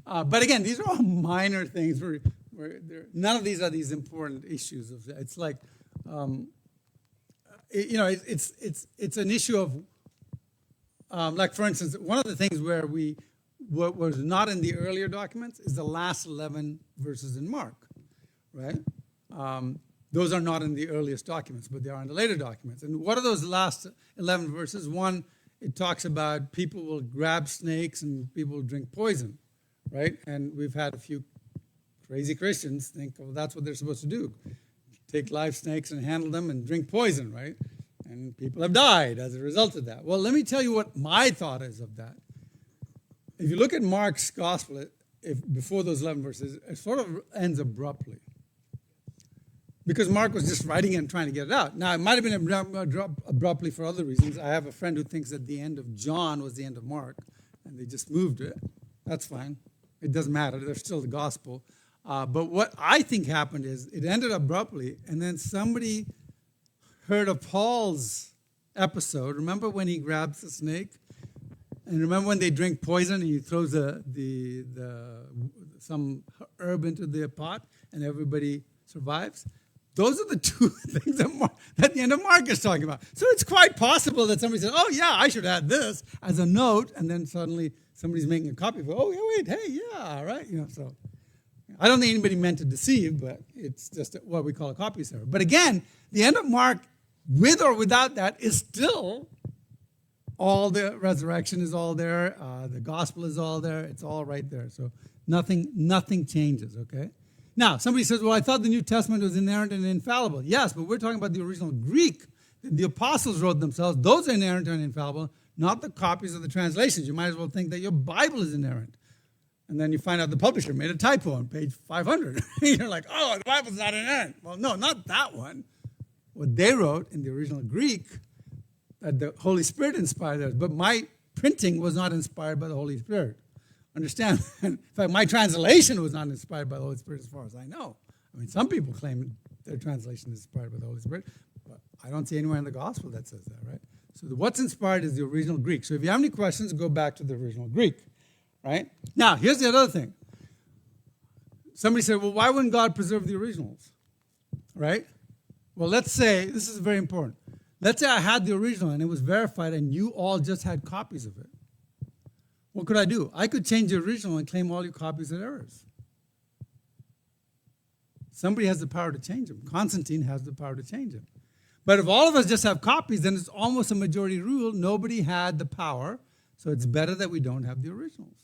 But again, these are all minor things. None of these are these important issues. It's like, it's an issue of, like for instance, one of the things where what was not in the earlier documents is the last 11 verses in Mark, right? Those are not in the earliest documents, but they are in the later documents. And what are those last 11 verses? One, it talks about people will grab snakes and people will drink poison, right? And we've had a few crazy Christians think, well, that's what they're supposed to do. Take live snakes and handle them and drink poison, right? And people have died as a result of that. Well, let me tell you what my thought is of that. If you look at Mark's gospel, before those 11 verses, it sort of ends abruptly. Because Mark was just writing it and trying to get it out. Now, it might have been abruptly for other reasons. I have a friend who thinks that the end of John was the end of Mark, and they just moved it. That's fine. It doesn't matter. They're still the gospel. But what I think happened is it ended abruptly, and then somebody heard of Paul's episode. Remember when he grabs the snake? And remember when they drink poison and he throws some herb into the pot and everybody survives? Those are the 2 things that the end of Mark is talking about. So it's quite possible that somebody said, oh, yeah, I should add this as a note, and then suddenly somebody's making a copy of it. Oh, yeah, wait, hey, yeah, all right. So I don't think anybody meant to deceive, but it's just what we call a copy error. But again, the end of Mark, with or without that, is still all the resurrection is all there. The gospel is all there. It's all right there. So nothing changes, okay? Now, somebody says, well, I thought the New Testament was inerrant and infallible. Yes, but we're talking about the original Greek that the apostles wrote themselves. Those are inerrant and infallible, not the copies of the translations. You might as well think that your Bible is inerrant. And then you find out the publisher made a typo on page 500. You're like, oh, the Bible's not inerrant. Well, no, not that one. What they wrote in the original Greek, that the Holy Spirit inspired theirs. But my printing was not inspired by the Holy Spirit. Understand? In fact, my translation was not inspired by the Holy Spirit as far as I know. I mean, some people claim their translation is inspired by the Holy Spirit, but I don't see anywhere in the gospel that says that, right? So what's inspired is the original Greek. So if you have any questions, go back to the original Greek, right? Now, here's the other thing. Somebody said, well, why wouldn't God preserve the originals, right? Well, let's say, this is very important. Let's say I had the original and it was verified and you all just had copies of it. What could I do? I could change the original and claim all your copies as errors. Somebody has the power to change them. Constantine has the power to change them. But if all of us just have copies, then it's almost a majority rule. Nobody had the power, so it's better that we don't have the originals.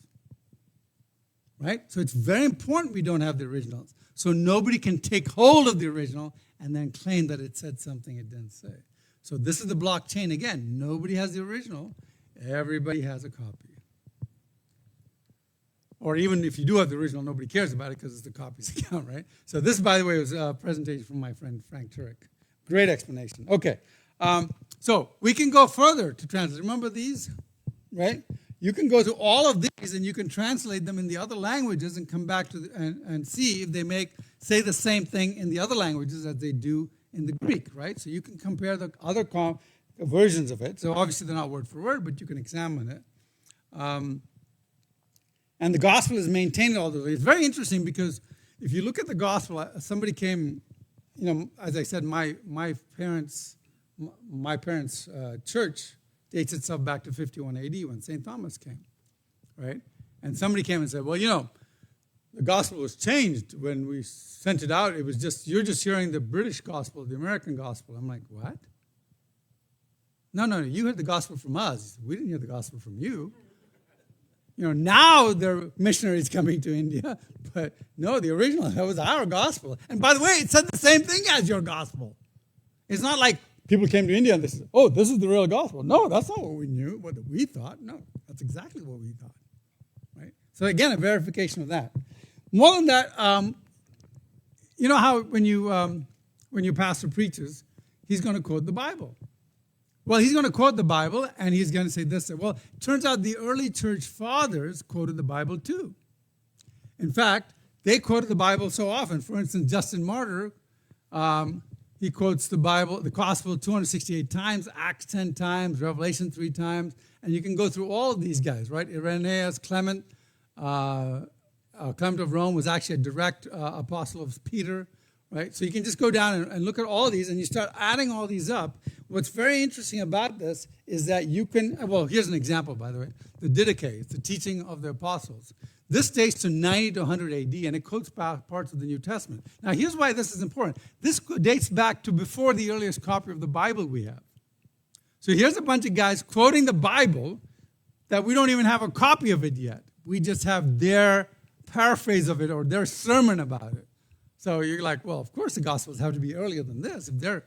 Right? So it's very important we don't have the originals. So nobody can take hold of the original and then claim that it said something it didn't say. So this is the blockchain again. Nobody has the original. Everybody has a copy. Or even if you do have the original, nobody cares about it because it's the copies account, right? So this, by the way, was a presentation from my friend Frank Turek. Great explanation. Okay. So we can go further to translate. Remember these, right? You can go to all of these and you can translate them in the other languages and come back to and see if they say the same thing in the other languages as they do in the Greek, right? So you can compare the other versions of it. So obviously they're not word for word, but you can examine it. And the gospel is maintained all the way. It's very interesting because if you look at the gospel, somebody came, as I said, my parents' church dates itself back to 51 AD when St. Thomas came, right? And somebody came and said, well, the gospel was changed when we sent it out. It was you're just hearing the British gospel, the American gospel. I'm like, what? No, you heard the gospel from us. We didn't hear the gospel from you. Now there are missionaries coming to India, but no, the original, that was our gospel. And by the way, it said the same thing as your gospel. It's not like people came to India and they said, oh, this is the real gospel. No, that's not what we knew, what we thought. No, that's exactly what we thought, right? So again, a verification of that. More than that, you know how when your pastor preaches, he's going to quote the Bible. Well, he's going to quote the Bible, and he's going to say this. Well, it turns out the early church fathers quoted the Bible too. In fact, they quoted the Bible so often. For instance, Justin Martyr, he quotes the Bible, the Gospel 268 times, Acts 10 times, Revelation 3 times, and you can go through all of these guys, right? Irenaeus, Clement, Clement of Rome was actually a direct apostle of Peter, right? So you can just go down and look at all these, and you start adding all these up. What's very interesting about this is that you can, well, here's an example, by the way. The Didache, it's the teaching of the apostles. This dates to 90 to 100 AD, and it quotes parts of the New Testament. Now, here's why this is important. This dates back to before the earliest copy of the Bible we have. So here's a bunch of guys quoting the Bible that we don't even have a copy of it yet. We just have their paraphrase of it or their sermon about it. So you're like, well, of course the Gospels have to be earlier than this. If they're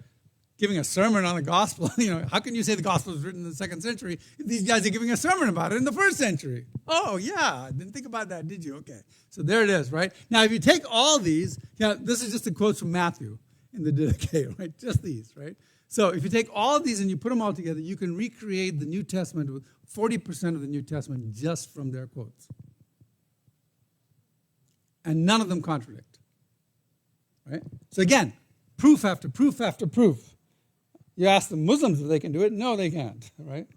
giving a sermon on the gospel, how can you say the gospel was written in the 2nd century if these guys are giving a sermon about it in the 1st century? Oh, yeah, didn't think about that, did you? Okay, so there it is, right? Now, if you take all these, this is just a quote from Matthew in the Didache, right? Just these, right? So if you take all of these and you put them all together, you can recreate the New Testament with 40% of the New Testament just from their quotes. And none of them contradict, right? So again, proof after proof after proof. You ask the Muslims if they can do it. No, they can't, right?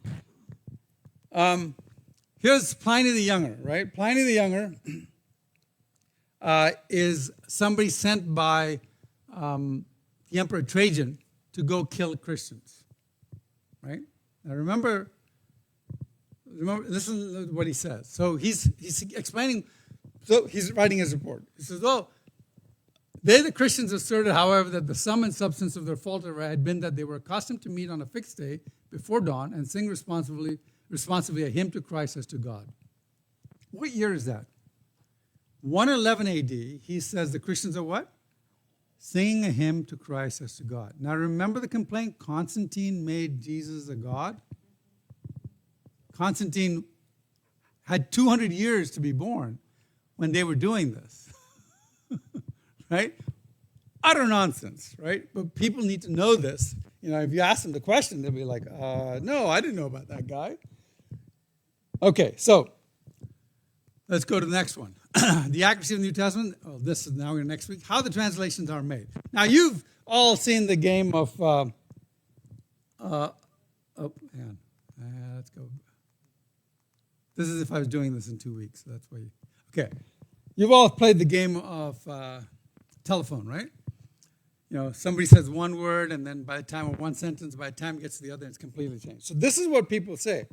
Here's Pliny the Younger, right? Pliny the Younger is somebody sent by the Emperor Trajan to go kill Christians, right? Now remember, listen to what he says. So he's explaining, so he's writing his report. He says, they, the Christians, asserted, however, that the sum and substance of their fault had been that they were accustomed to meet on a fixed day before dawn and sing responsibly a hymn to Christ as to God. What year is that? 111 AD, he says the Christians are what? Singing a hymn to Christ as to God. Now remember the complaint? Constantine made Jesus a god. Constantine had 200 years to be born when they were doing this. Right? Utter nonsense, right? But people need to know this. If you ask them the question, they'll be like, no, I didn't know about that guy. Okay, so let's go to the next one. The accuracy of the New Testament. Oh, this is now next week. How the translations are made. Now, you've all seen the game of, hang on. Let's go. This is if I was doing this in 2 weeks. So that's why okay. You've all played the game of telephone, right? Somebody says one word, and then by the time of one sentence, by the time it gets to the other, it's completely changed. So this is what people say.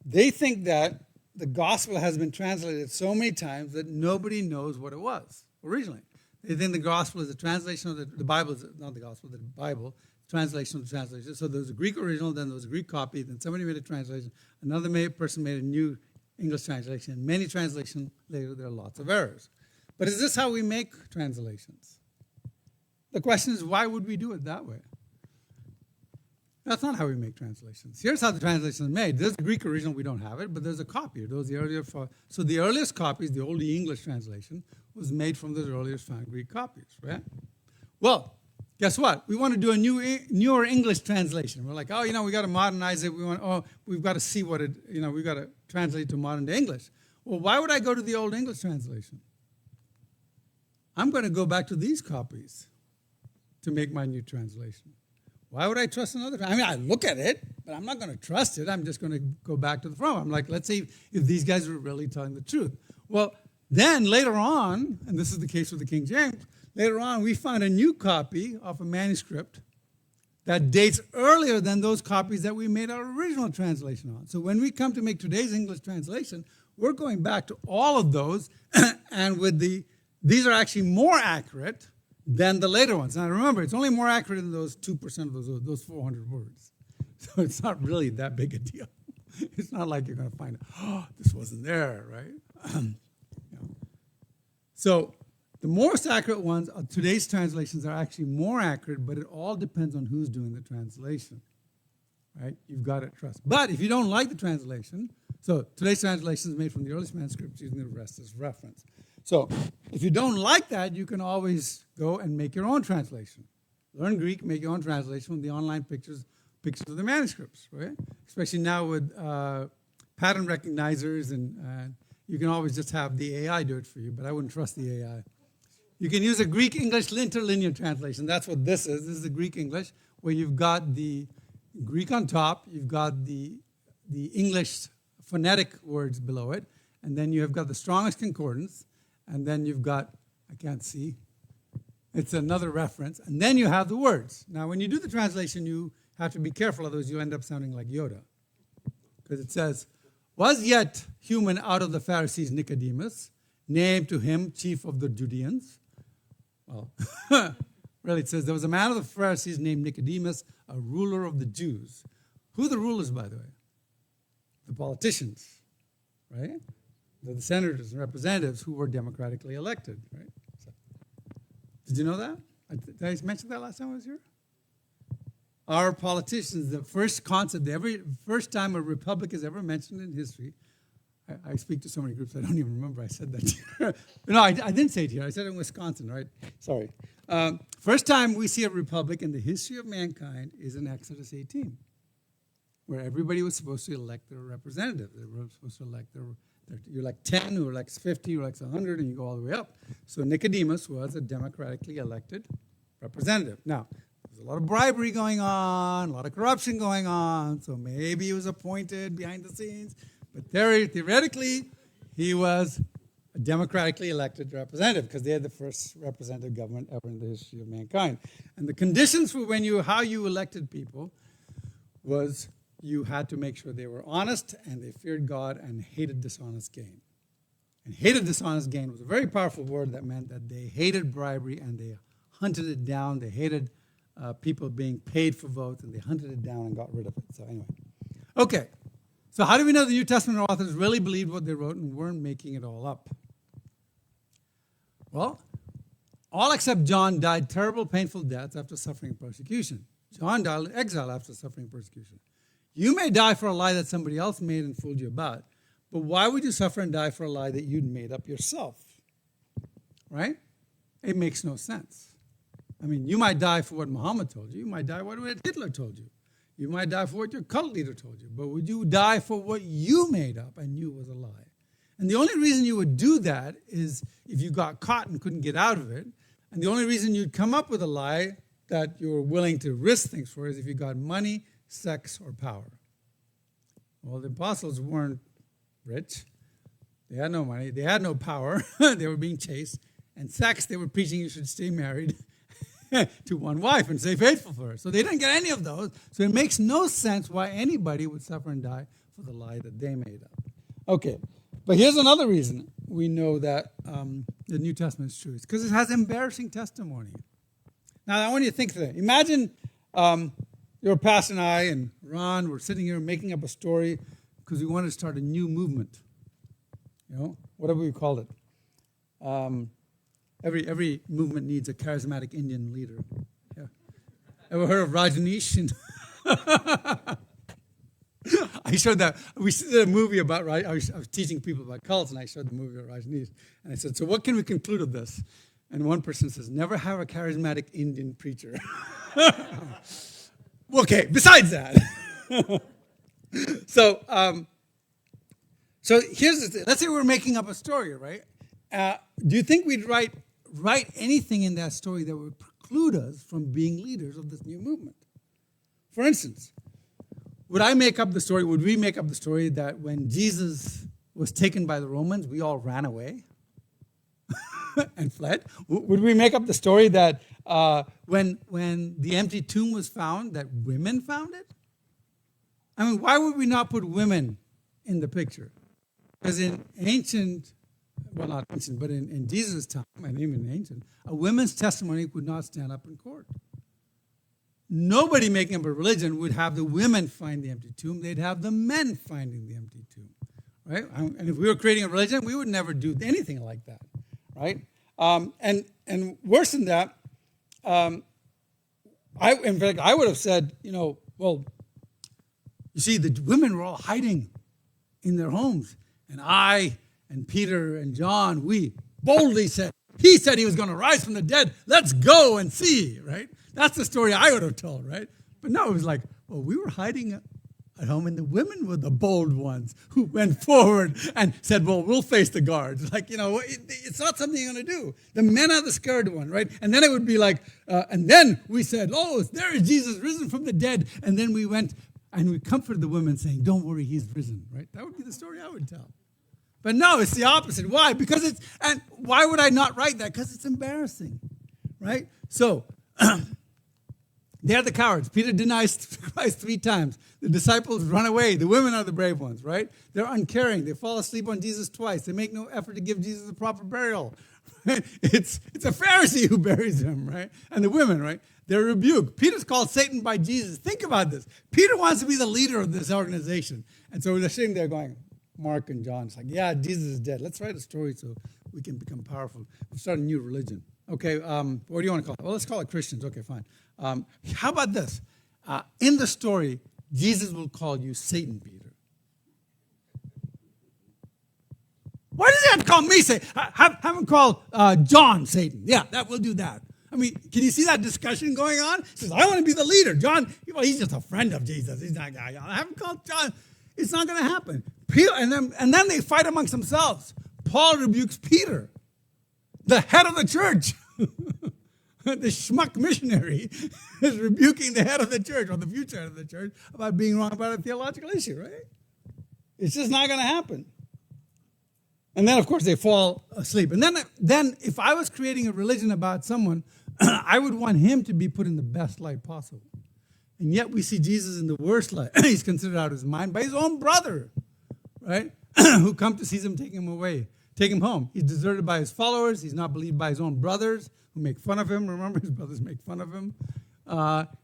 They think that the gospel has been translated so many times that nobody knows what it was originally. They think the gospel is a translation of the Bible, not the gospel, the Bible. translation of the translation. So there was a Greek original, then there was a Greek copy, then somebody made a translation, another person made a new English translation. Many translations later, there are lots of errors. But is this how we make translations? The question is, why would we do it that way? That's not how we make translations. Here's how the translation is made. There's the Greek original, we don't have it, but there's a copy. Those the earlier so the earliest copies, the Old English translation, was made from those earliest found Greek copies, right? Well, guess what? We want to do a newer English translation. We're like, oh, we got to modernize it. We've got to see what it, we've got to translate to modern day English. Well, why would I go to the Old English translation? I'm going to go back to these copies to make my new translation. Why would I trust another? I mean, I look at it, but I'm not going to trust it. I'm just going to go back to the front. I'm like, let's see if these guys are really telling the truth. Well, then later on, and this is the case with the King James, later on we found a new copy of a manuscript that dates earlier than those copies that we made our original translation on. So when we come to make today's English translation, we're going back to all of those, and these are actually more accurate than the later ones. Now remember, it's only more accurate than those 2% of those 400 words. So it's not really that big a deal. It's not like you're going to find, this wasn't there, right? So the most accurate ones of today's translations are actually more accurate, but it all depends on who's doing the translation, right? You've got to trust. But if you don't like the translation, so today's translation is made from the earliest manuscripts using the rest as reference. So if you don't like that, you can always go and make your own translation. Learn Greek, make your own translation from the online pictures of the manuscripts, right? Especially now with pattern recognizers, and you can always just have the AI do it for you, but I wouldn't trust the AI. You can use a Greek English interlinear translation. That's what this is. This is the Greek English, where you've got the Greek on top, you've got the English phonetic words below it, and then you have got the Strongest Concordance, and then you've got, I can't see, it's another reference, and then you have the words. Now, when you do the translation, you have to be careful, otherwise you end up sounding like Yoda. Because it says, was yet human out of the Pharisees Nicodemus, named to him chief of the Judeans. Well, really, it says, there was a man of the Pharisees named Nicodemus, a ruler of the Jews. Who are the rulers, by the way? The politicians, right? The senators and representatives who were democratically elected, right? So, did you know that? Did I mention that last time I was here? Our politicians, the first concept, first time a republic is ever mentioned in history. I speak to so many groups, I don't even remember I said that here. No, I didn't say it here. I said it in Wisconsin, right? Sorry. First time we see a republic in the history of mankind is in Exodus 18, where everybody was supposed to elect their representative. They were supposed to elect you elect 10, who elects 50, who elects 100, and you go all the way up. So Nicodemus was a democratically elected representative. Now, there's a lot of bribery going on, a lot of corruption going on, so maybe he was appointed behind the scenes, but theoretically, he was a democratically elected representative because they had the first representative government ever in the history of mankind. And the conditions for how you elected people was you had to make sure they were honest and they feared God and hated dishonest gain. And hated dishonest gain was a very powerful word that meant that they hated bribery and they hunted it down. They hated people being paid for votes, and they hunted it down and got rid of it. So anyway. Okay. So how do we know the New Testament authors really believed what they wrote and weren't making it all up? Well, all except John died terrible, painful deaths after suffering persecution. John died in exile after suffering persecution. You may die for a lie that somebody else made and fooled you about, but why would you suffer and die for a lie that you'd made up yourself? Right? It makes no sense. I mean, you might die for what Muhammad told you. You might die for what Hitler told you. You might die for what your cult leader told you. But would you die for what you made up and knew was a lie? And the only reason you would do that is if you got caught and couldn't get out of it. And the only reason you'd come up with a lie that you were willing to risk things for is if you got money, sex, or power. Well, the apostles weren't rich. They had no money. They had no power. They were being chased. And sex, they were preaching you should stay married to one wife and stay faithful for her. So they didn't get any of those. So it makes no sense why anybody would suffer and die for the lie that they made up. Okay, but here's another reason we know that the New Testament is true. It's because it has embarrassing testimony. Now, I want you to think of that. Imagine your pastor and I and Ron were sitting here making up a story because we wanted to start a new movement. You know, whatever we called it. Every movement needs a charismatic Indian leader. Yeah. Ever heard of Rajneesh? I showed that. We did a movie about, I was teaching people about cults, and I showed the movie of Rajneesh. And I said, so what can we conclude of this? And one person says, never have a charismatic Indian preacher. Okay, besides that. So here's the thing. Let's say we're making up a story, right? Do you think we'd write anything in that story that would preclude us from being leaders of this new movement? For instance, would I make up the story, would we make up the story that when Jesus was taken by the Romans, we all ran away and fled? Would we make up the story that when the empty tomb was found, that women found it? I mean, why would we not put women in the picture? Because in ancient, well, not ancient, but in Jesus' time, and even ancient, a woman's testimony would not stand up in court. Nobody making up a religion would have the women find the empty tomb. They'd have the men finding the empty tomb, right? And if we were creating a religion, we would never do anything like that, right? And worse than that, in fact, I would have said, well, you see, the women were all hiding in their homes, and I and Peter and John, we boldly said, he said he was going to rise from the dead. Let's go and see, right? That's the story I would have told, right? But no, it was like, well, we were hiding at home, and the women were the bold ones who went forward and said, well, we'll face the guards. Like, it's not something you're going to do. The men are the scared one, right? And then it would be like, and then we said, oh, there is Jesus risen from the dead. And then we went and we comforted the women saying, don't worry, he's risen, right? That would be the story I would tell. But no, it's the opposite. Why? Because and why would I not write that? Because it's embarrassing, right? So, they're the cowards. Peter denies Christ 3 times. The disciples run away. The women are the brave ones, right? They're uncaring. They fall asleep on Jesus twice. They make no effort to give Jesus a proper burial. Right? It's a Pharisee who buries him, right? And the women, right? They're rebuked. Peter's called Satan by Jesus. Think about this. Peter wants to be the leader of this organization. And so they're sitting there going, Mark and John, it's like, yeah, Jesus is dead. Let's write a story so we can become powerful. We'll start a new religion. Okay, what do you want to call it? Well, let's call it Christians. Okay, fine. How about this? In the story, Jesus will call you Satan, Peter. Why does he have to call me Satan? Have him call John Satan. Yeah, we'll do that. I mean, can you see that discussion going on? He says, I want to be the leader. John, well, he's just a friend of Jesus. He's not going to have him call John. It's not going to happen. And then they fight amongst themselves. Paul rebukes Peter, the head of the church. The schmuck missionary is rebuking the head of the church, or the future head of the church, about being wrong about a theological issue, right? It's just not going to happen. And then, of course, they fall asleep. And then if I was creating a religion about someone, I would want him to be put in the best light possible. And yet we see Jesus in the worst light. He's considered out of his mind by his own brother, right? Who come to seize him, take him away, take him home. He's deserted by his followers. He's not believed by his own brothers who make fun of him. Remember, his brothers make fun of him.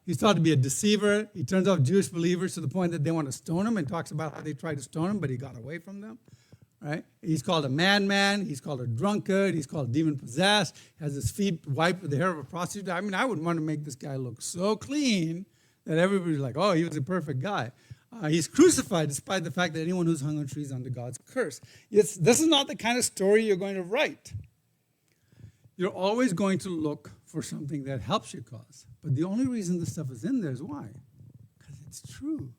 He's thought to be a deceiver. He turns off Jewish believers to the point that they want to stone him, and talks about how they tried to stone him, but he got away from them. Right? He's called a madman. He's called a drunkard. He's called demon-possessed. Has his feet wiped with the hair of a prostitute. I mean, I would want to make this guy look so clean that everybody's like, oh, he was a perfect guy. He's crucified despite the fact that anyone who's hung on trees is under God's curse. This is not the kind of story you're going to write. You're always going to look for something that helps your cause. But the only reason this stuff is in there is why? Because it's true.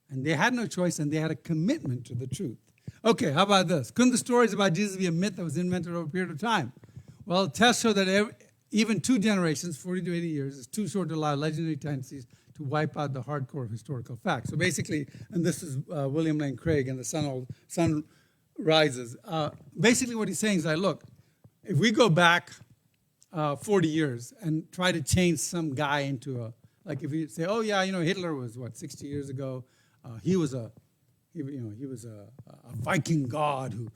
And they had no choice, and they had a commitment to the truth. Okay, how about this? Couldn't the stories about Jesus be a myth that was invented over a period of time? Well, tests show that even 2 generations, 40 to 80 years, is too short to allow legendary tendencies to wipe out the hardcore of historical facts. So basically, and this is William Lane Craig and the Sun Rises. Basically what he's saying is that, look, if we go back 40 years and try to change some guy into like if you say, oh yeah, Hitler was 60 years ago, he was a Viking god who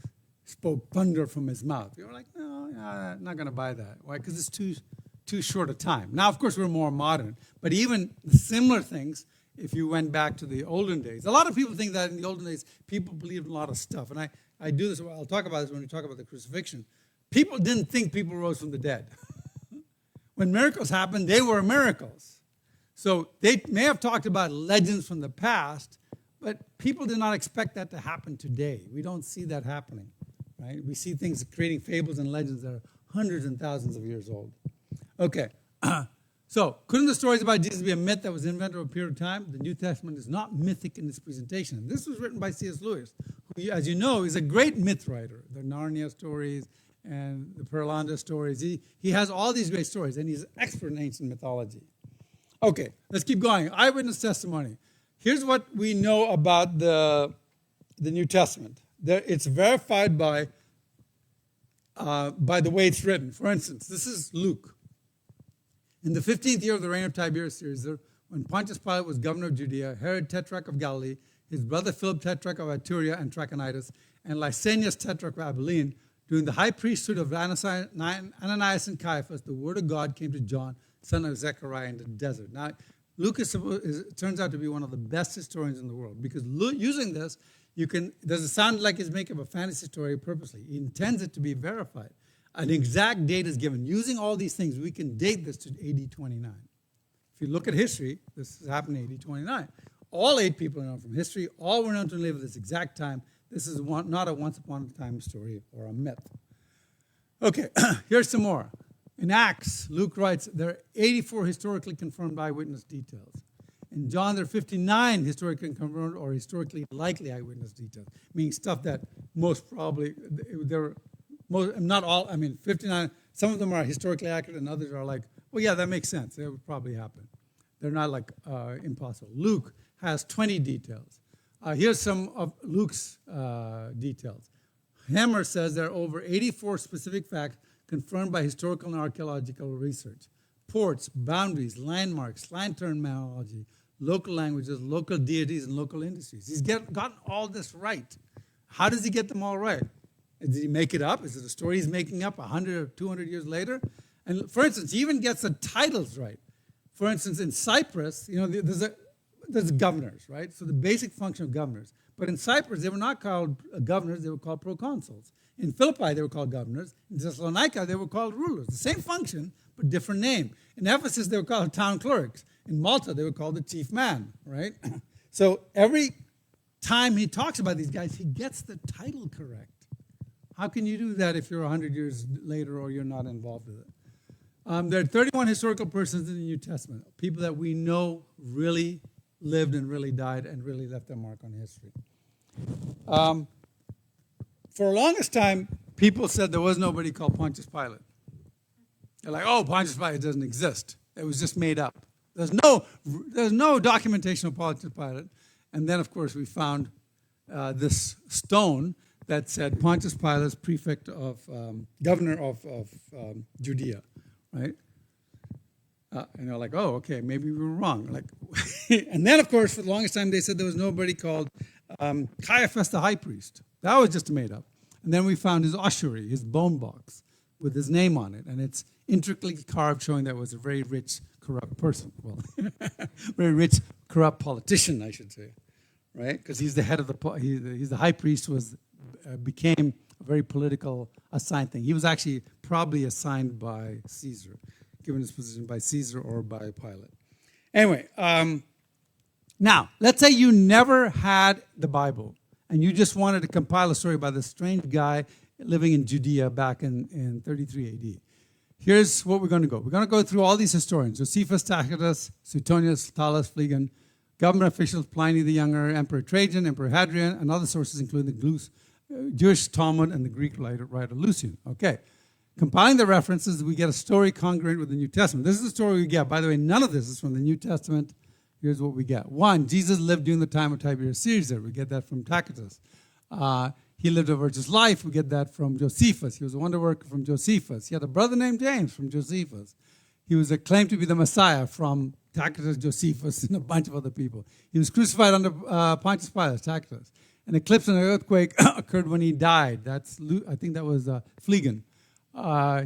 spoke thunder from his mouth. You're like, no, I'm not going to buy that. Why? Because it's too too short a time. Now, of course, we're more modern, but even similar things, if you went back to the olden days, a lot of people think that in the olden days, people believed in a lot of stuff. And I do this, I'll talk about this when we talk about the crucifixion. People didn't think people rose from the dead. When miracles happened, they were miracles. So they may have talked about legends from the past, but people did not expect that to happen today. We don't see that happening, right? We see things creating fables and legends that are hundreds and thousands of years old. Okay, so couldn't the stories about Jesus be a myth that was invented over a period of time? The New Testament is not mythic in its presentation. And this was written by C.S. Lewis, who, as you know, is a great myth writer. The Narnia stories and the Perlanda stories. He has all these great stories, and he's an expert in ancient mythology. Okay, let's keep going. Eyewitness testimony. Here's what we know about the New Testament. It's verified by the way it's written. For instance, this is Luke. In the 15th year of the reign of Tiberius Caesar, when Pontius Pilate was governor of Judea, Herod Tetrarch of Galilee, his brother Philip Tetrarch of Iturea and Trachonitis, and Lysanias Tetrarch of Abilene, during the high priesthood of Ananias and Caiaphas, the word of God came to John, son of Zechariah, in the desert. Now, Luke turns out to be one of the best historians in the world, because using this, does it sound like he's making a fantasy story purposely? He intends it to be verified. An exact date is given. Using all these things, we can date this to AD 29. If you look at history, this happened in AD 29. All 8 people are known from history. All were known to live at this exact time. This is not a once upon a time story or a myth. Okay, here's some more. In Acts, Luke writes, there are 84 historically confirmed eyewitness details. In John, there are 59 historically confirmed or historically likely eyewitness details, meaning stuff that most probably, not all, 59, some of them are historically accurate and others are like, well, yeah, that makes sense. That would probably happen. They're not like impossible. Luke has 20 details. Here's some of Luke's details. Hammer says there are over 84 specific facts confirmed by historical and archaeological research. Ports, boundaries, landmarks, land terminology, local languages, local deities, and local industries. He's gotten all this right. How does he get them all right? Did he make it up? Is it a story he's making up 100 or 200 years later? And for instance, he even gets the titles right. For instance, in Cyprus, there's governors, right? So the basic function of governors. But in Cyprus, they were not called governors, they were called proconsuls. In Philippi, they were called governors. In Thessalonica, they were called rulers. The same function, but different name. In Ephesus, they were called town clerks. In Malta, they were called the chief man, right? So every time he talks about these guys, he gets the title correct. How can you do that if you're 100 years later or you're not involved with it? There are 31 historical persons in the New Testament, people that we know really lived and really died and really left their mark on history. For the longest time, people said there was nobody called Pontius Pilate. They're like, oh, Pontius Pilate doesn't exist. It was just made up. There's no documentation of Pontius Pilate. And then, of course, we found this stone that said Pontius Pilate, prefect of, governor of Judea, right? And they're like, oh, okay, maybe we were wrong. Like, and then, of course, for the longest time, they said there was nobody called Caiaphas the high priest. That was just made up. And then we found his ossuary, his bone box, with his name on it. And it's intricately carved, showing that it was a very rich, corrupt person. Well, very rich, corrupt politician, I should say, right? Because he's the head of he's the high priest who became a very political assigned thing. He was actually probably assigned by Caesar, given his position by Caesar or by Pilate. Anyway, now, let's say you never had the Bible and you just wanted to compile a story about this strange guy living in Judea back in 33 AD. Here's what we're going to go. We're going to go through all these historians: Josephus, Tacitus, Suetonius, Thallus, Phlegon, government officials, Pliny the Younger, Emperor Trajan, Emperor Hadrian, and other sources, including the Jewish Talmud and the Greek writer Lucian. Okay. Compiling the references, we get a story congruent with the New Testament. This is the story we get. By the way, none of this is from the New Testament. Here's what we get. 1, Jesus lived during the time of Tiberius Caesar. We get that from Tacitus. He lived a virtuous life. We get that from Josephus. He was a wonder worker from Josephus. He had a brother named James from Josephus. He was claimed to be the Messiah from Tacitus, Josephus, and a bunch of other people. He was crucified under Pontius Pilate, Tacitus. An eclipse and an earthquake occurred when he died. I think that was Phlegon.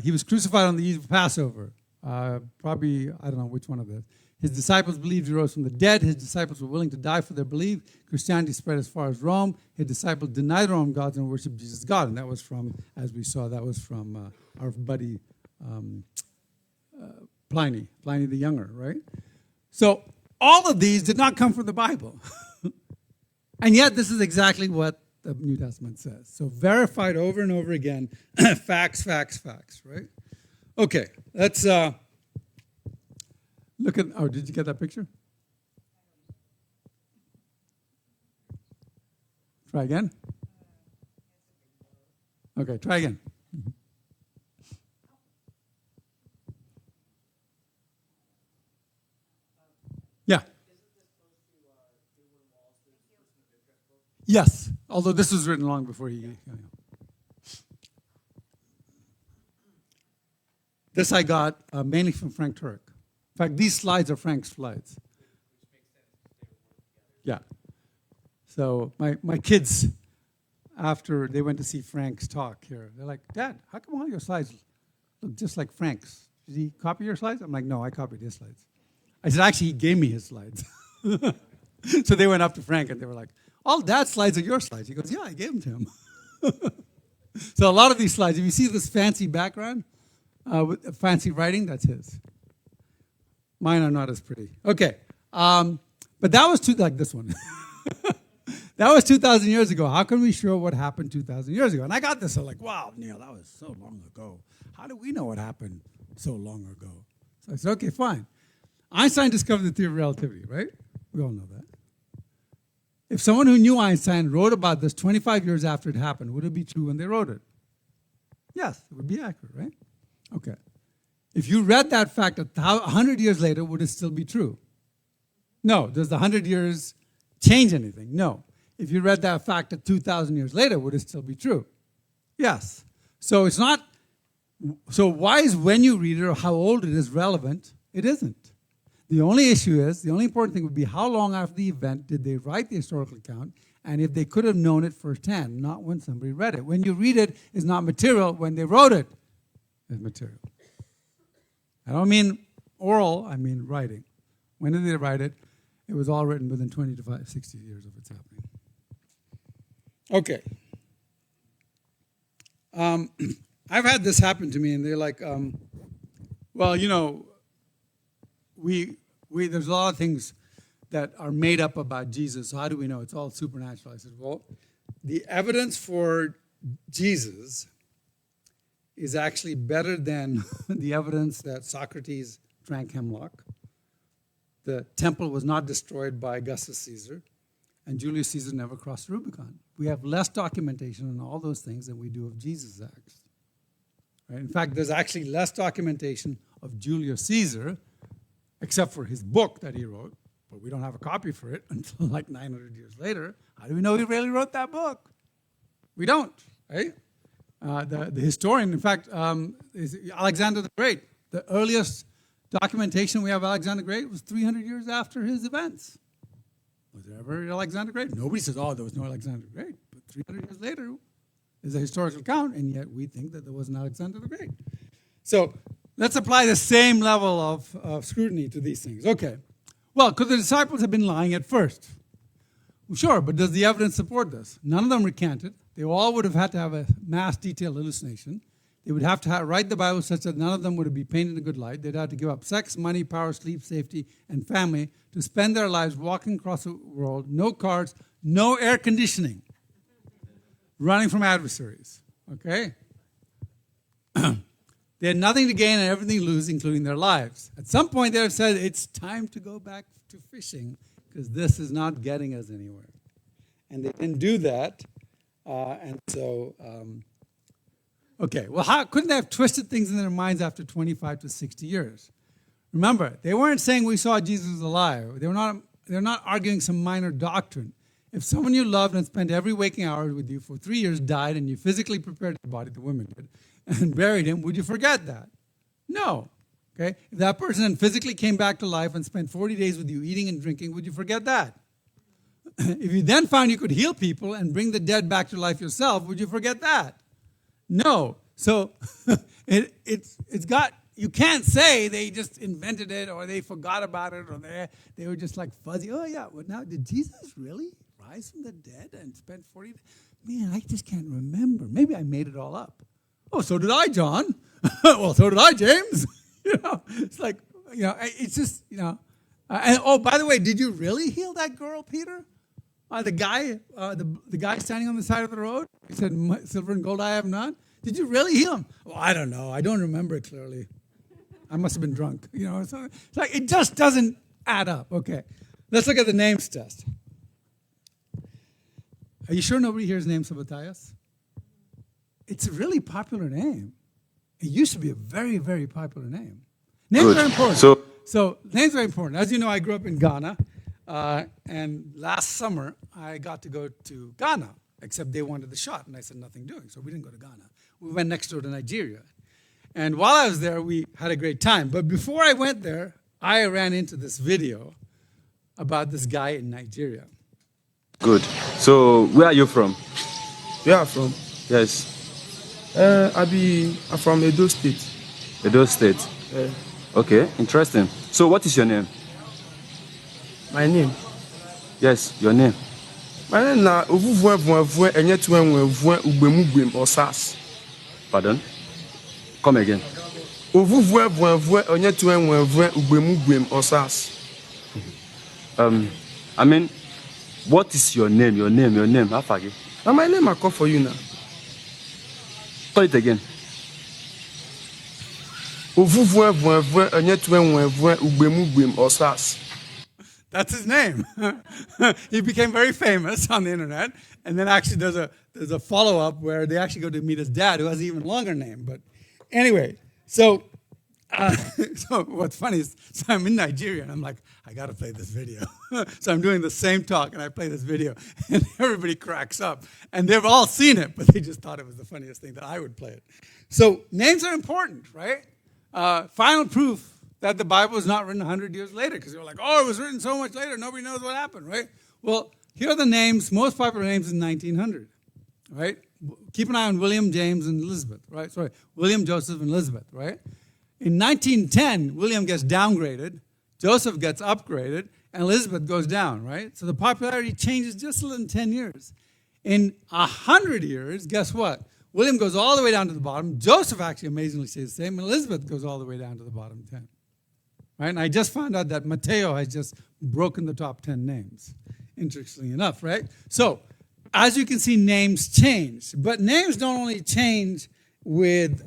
He was crucified on the eve of Passover. Probably, I don't know which one of those. His disciples believed he rose from the dead. His disciples were willing to die for their belief. Christianity spread as far as Rome. His disciples denied Roman gods and worshiped Jesus God. And that was from, as we saw, that was from our buddy Pliny the Younger, right? So all of these did not come from the Bible. And yet this is exactly what the New Testament says. So verified over and over again, facts, right? Okay, let's look at, oh, did you get that picture? Try again. Okay, try again. Yeah. Yes, although this was written long before he. This I got mainly from Frank Turek. In fact, these slides are Frank's slides. Yeah. So my kids, after they went to see Frank's talk here, they're like, Dad, how come all your slides look just like Frank's? Did he copy your slides? I'm like, no, I copied his slides. I said, actually, he gave me his slides. So they went up to Frank and they were like, all Dad's slides are your slides. He goes, yeah, I gave them to him. So a lot of these slides, if you see this fancy background, with fancy writing, that's his. Mine are not as pretty. Okay. But that was like this one. That was 2,000 years ago. How can we show what happened 2,000 years ago? And I got this. I'm like, wow, Neil, that was so long ago. How do we know what happened so long ago? So I said, okay, fine. Einstein discovered the theory of relativity, right? We all know that. If someone who knew Einstein wrote about this 25 years after it happened, would it be true when they wrote it? Yes, it would be accurate, right? Okay. If you read that fact 100 years later, would it still be true? No. Does the 100 years change anything? No. If you read that fact 2,000 years later, would it still be true? Yes. So it's not. So why is when you read it or how old it is relevant? It isn't. The only issue is, the only important thing would be how long after the event did they write the historical account, and if they could have known it firsthand, not when somebody read it. When you read it, it's not material. When they wrote it, it's material. I don't mean oral, I mean writing. When did they write it? It was all written within 20 to 60 years of its happening. Okay. I've had this happen to me, and they're like, well, you know, there's a lot of things that are made up about Jesus. So how do we know? It's all supernatural. I said, well, the evidence for Jesus is actually better than the evidence that Socrates drank hemlock. The temple was not destroyed by Augustus Caesar, and Julius Caesar never crossed the Rubicon. We have less documentation on all those things than we do of Jesus' acts. Right? In fact, there's actually less documentation of Julius Caesar, except for his book that he wrote, but we don't have a copy for it until like 900 years later. How do we know he really wrote that book? We don't, right? The historian, in fact, is Alexander the Great. The earliest documentation we have of Alexander the Great was 300 years after his events. Was there ever Alexander the Great? Nobody says, oh, there was no Alexander the Great. But 300 years later is a historical account, and yet we think that there was an Alexander the Great. So let's apply the same level of scrutiny to these things. Okay. Well, could the disciples have been lying at first? Well, sure, but does the evidence support this? None of them recanted. They all would have had to have a mass detailed hallucination. They would have to write the Bible such that none of them would be painted in a good light. They'd have to give up sex, money, power, sleep, safety, and family to spend their lives walking across the world, no cars, no air conditioning, running from adversaries. Okay? They had nothing to gain and everything to lose, including their lives. At some point, they have said, it's time to go back to fishing because this is not getting us anywhere. And they didn't do that. Okay, well, how couldn't they have twisted things in their minds after 25 to 60 years? Remember, they weren't saying we saw Jesus alive. They're not arguing some minor doctrine. If someone you loved and spent every waking hour with you for 3 years died and you physically prepared the body, the women did, and buried him, would you forget that? No. Okay? If that person physically came back to life and spent 40 days with you eating and drinking, would you forget that? If you then found you could heal people and bring the dead back to life yourself, would you forget that? No. So it's got you can't say they just invented it or they forgot about it or they were just like fuzzy. Oh, yeah, well, now, did Jesus really rise from the dead and spend 40 days? Man, I just can't remember. Maybe I made it all up. Oh, so did I, John. Well, so did I, James. It's like, it's just, and oh, by the way, did you really heal that girl, Peter? The guy standing on the side of the road? He said, silver and gold I have not. Did you really heal him? Well, I don't know. I don't remember it clearly. I must have been drunk. So it's like it just doesn't add up. Okay, let's look at the names test. Are you sure nobody here is named Sabbathias? It's a really popular name. It used to be a very, very popular name. Names are important. So names are important. As you know, I grew up in Ghana, and last summer I got to go to Ghana, except they wanted the shot, and I said nothing doing, so we didn't go to Ghana. We went next door to Nigeria. And while I was there, we had a great time. But before I went there, I ran into this video about this guy in Nigeria. Good. So, where are you from? Where are you from? Yes, I'm from Edo State. Edo State. Okay, interesting. So, what is your name? My name? Yes, your name. My name is Ovuvwe Enyetuenwe Ugbemugwem Osas. Pardon? Come again. Ovuvwe Enyetuenwe Ugbemugwem Osas. I mean, what is your name? Your name, Afagi. Now my name I call for you now. Call it again. Ovuvwe Enyetuenwe Ugbemugwem Osas. That's his name. He became very famous on the internet, and then actually there's a follow-up where they actually go to meet his dad, who has an even longer name. But anyway, so what's funny is, so I'm in Nigeria, and I'm like, I got to play this video. So I'm doing the same talk, and I play this video, and everybody cracks up. And they've all seen it, but they just thought it was the funniest thing that I would play it. So names are important, right? Final proof that the Bible was not written 100 years later, because they were like, oh, it was written so much later, nobody knows what happened, right? Well, here are the names, most popular names in 1900, right? Keep an eye on William, James, and Elizabeth, right? Sorry, William, Joseph, and Elizabeth, right? In 1910, William gets downgraded, Joseph gets upgraded, and Elizabeth goes down, right? So the popularity changes just in 10 years. In 100 years, guess what? William goes all the way down to the bottom. Joseph actually amazingly stays the same, and Elizabeth goes all the way down to the bottom 10. Right? And I just found out that Mateo has just broken the top 10 names, interestingly enough, right? So, as you can see, names change. But names don't only change with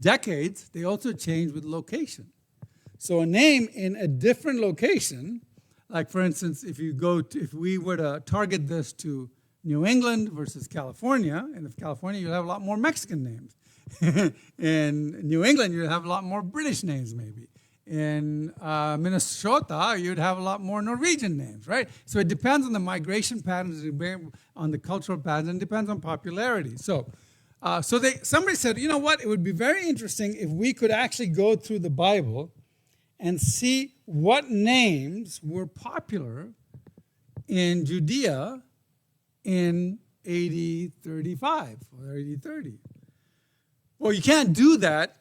decades, they also change with location. So a name in a different location, like for instance, if we were to target this to New England versus California, and if California, you'll have a lot more Mexican names. In New England, you'd have a lot more British names, maybe. In Minnesota, you'd have a lot more Norwegian names, right? So it depends on the migration patterns, on the cultural patterns, and it depends on popularity. So somebody said, you know what? It would be very interesting if we could actually go through the Bible and see what names were popular in Judea in AD 35 or AD 30. Well, you can't do that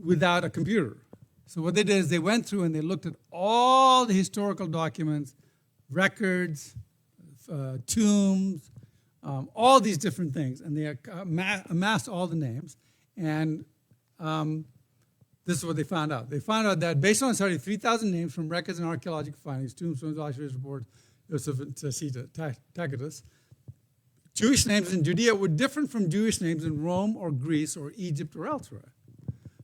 without a computer. So what they did is they went through and they looked at all the historical documents, records, tombs, all these different things, and they amassed all the names. And this is what they found out. They found out that based on study, 3,000 names from records and archaeological findings, tombstones, observation reports, Joseph and Tacitus, Jewish names in Judea were different from Jewish names in Rome or Greece or Egypt or elsewhere.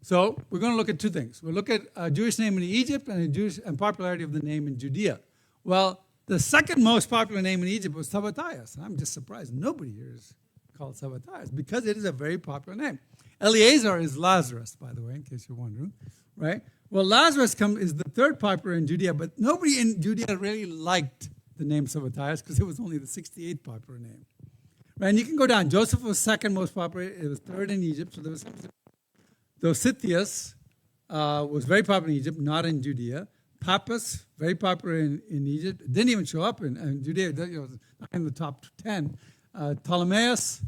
So we're going to look at two things. We'll look at a Jewish name in Egypt and popularity of the name in Judea. Well, the second most popular name in Egypt was Sabbathias. And I'm just surprised nobody here is called Sabbathias because it is a very popular name. Eleazar is Lazarus, by the way, in case you're wondering, right? Well, Lazarus is the third popular in Judea, but nobody in Judea really liked the name Sabbathias because it was only the 68th popular name. Right? And you can go down. Joseph was second most popular. It was third in Egypt. So there was Dositheus was very popular in Egypt, not in Judea. Pappus, very popular in Egypt. Didn't even show up in Judea. It was in the top 10. Ptolemaios,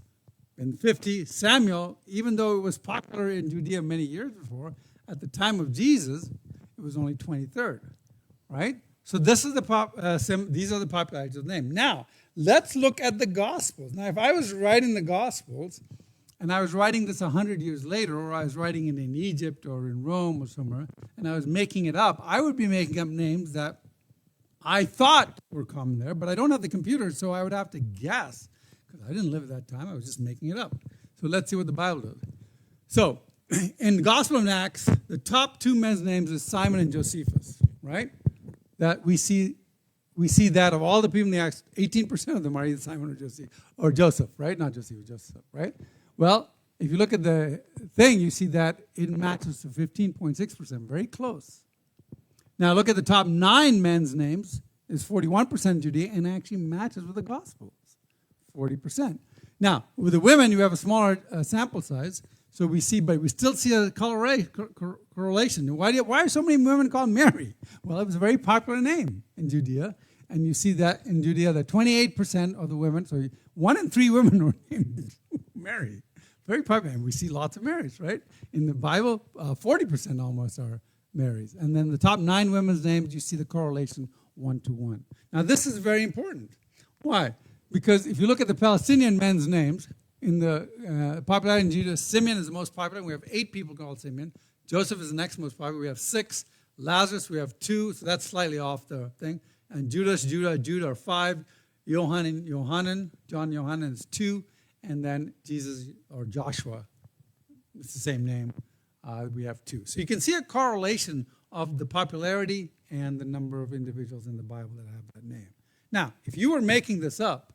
In 50, Samuel, even though it was popular in Judea many years before, at the time of Jesus, it was only 23rd, right? So this is these are the popularities of the name. Now, let's look at the Gospels. Now, if I was writing the Gospels, and I was writing this 100 years later, or I was writing it in Egypt or in Rome or somewhere, and I was making it up, I would be making up names that I thought were common there, but I don't have the computer, so I would have to guess, because I didn't live at that time. I was just making it up. So let's see what the Bible does. So, in the Gospel of Acts, the top two men's names is Simon and Josephus, right? That we see that of all the people in the Acts, 18% of them are either Simon or Joseph, right? Not Josephus, Joseph, right? Well, if you look at the thing, you see that it matches to 15.6%, very close. Now look at the top 9 men's names, is 41% Judea, and actually matches with the Gospels, 40%. Now, with the women, you have a smaller sample size, so we still see a correlation. Why are so many women called Mary? Well, it was a very popular name in Judea, and you see that in Judea that 28% of the women, so 1 in 3 women were named Mary. Very popular, and we see lots of Marys, right? In the Bible, 40% almost are Marys. And then the top 9 women's names, you see the correlation 1-to-1. Now, this is very important. Why? Because if you look at the Palestinian men's names, in the popularity in Judah, Simeon is the most popular. We have 8 people called Simeon. Joseph is the next most popular. We have 6. Lazarus, we have 2, so that's slightly off the thing. And Judah are 5. John Yohanan is 2. And then Jesus, or Joshua, it's the same name, we have 2. So you can see a correlation of the popularity and the number of individuals in the Bible that have that name. Now, if you were making this up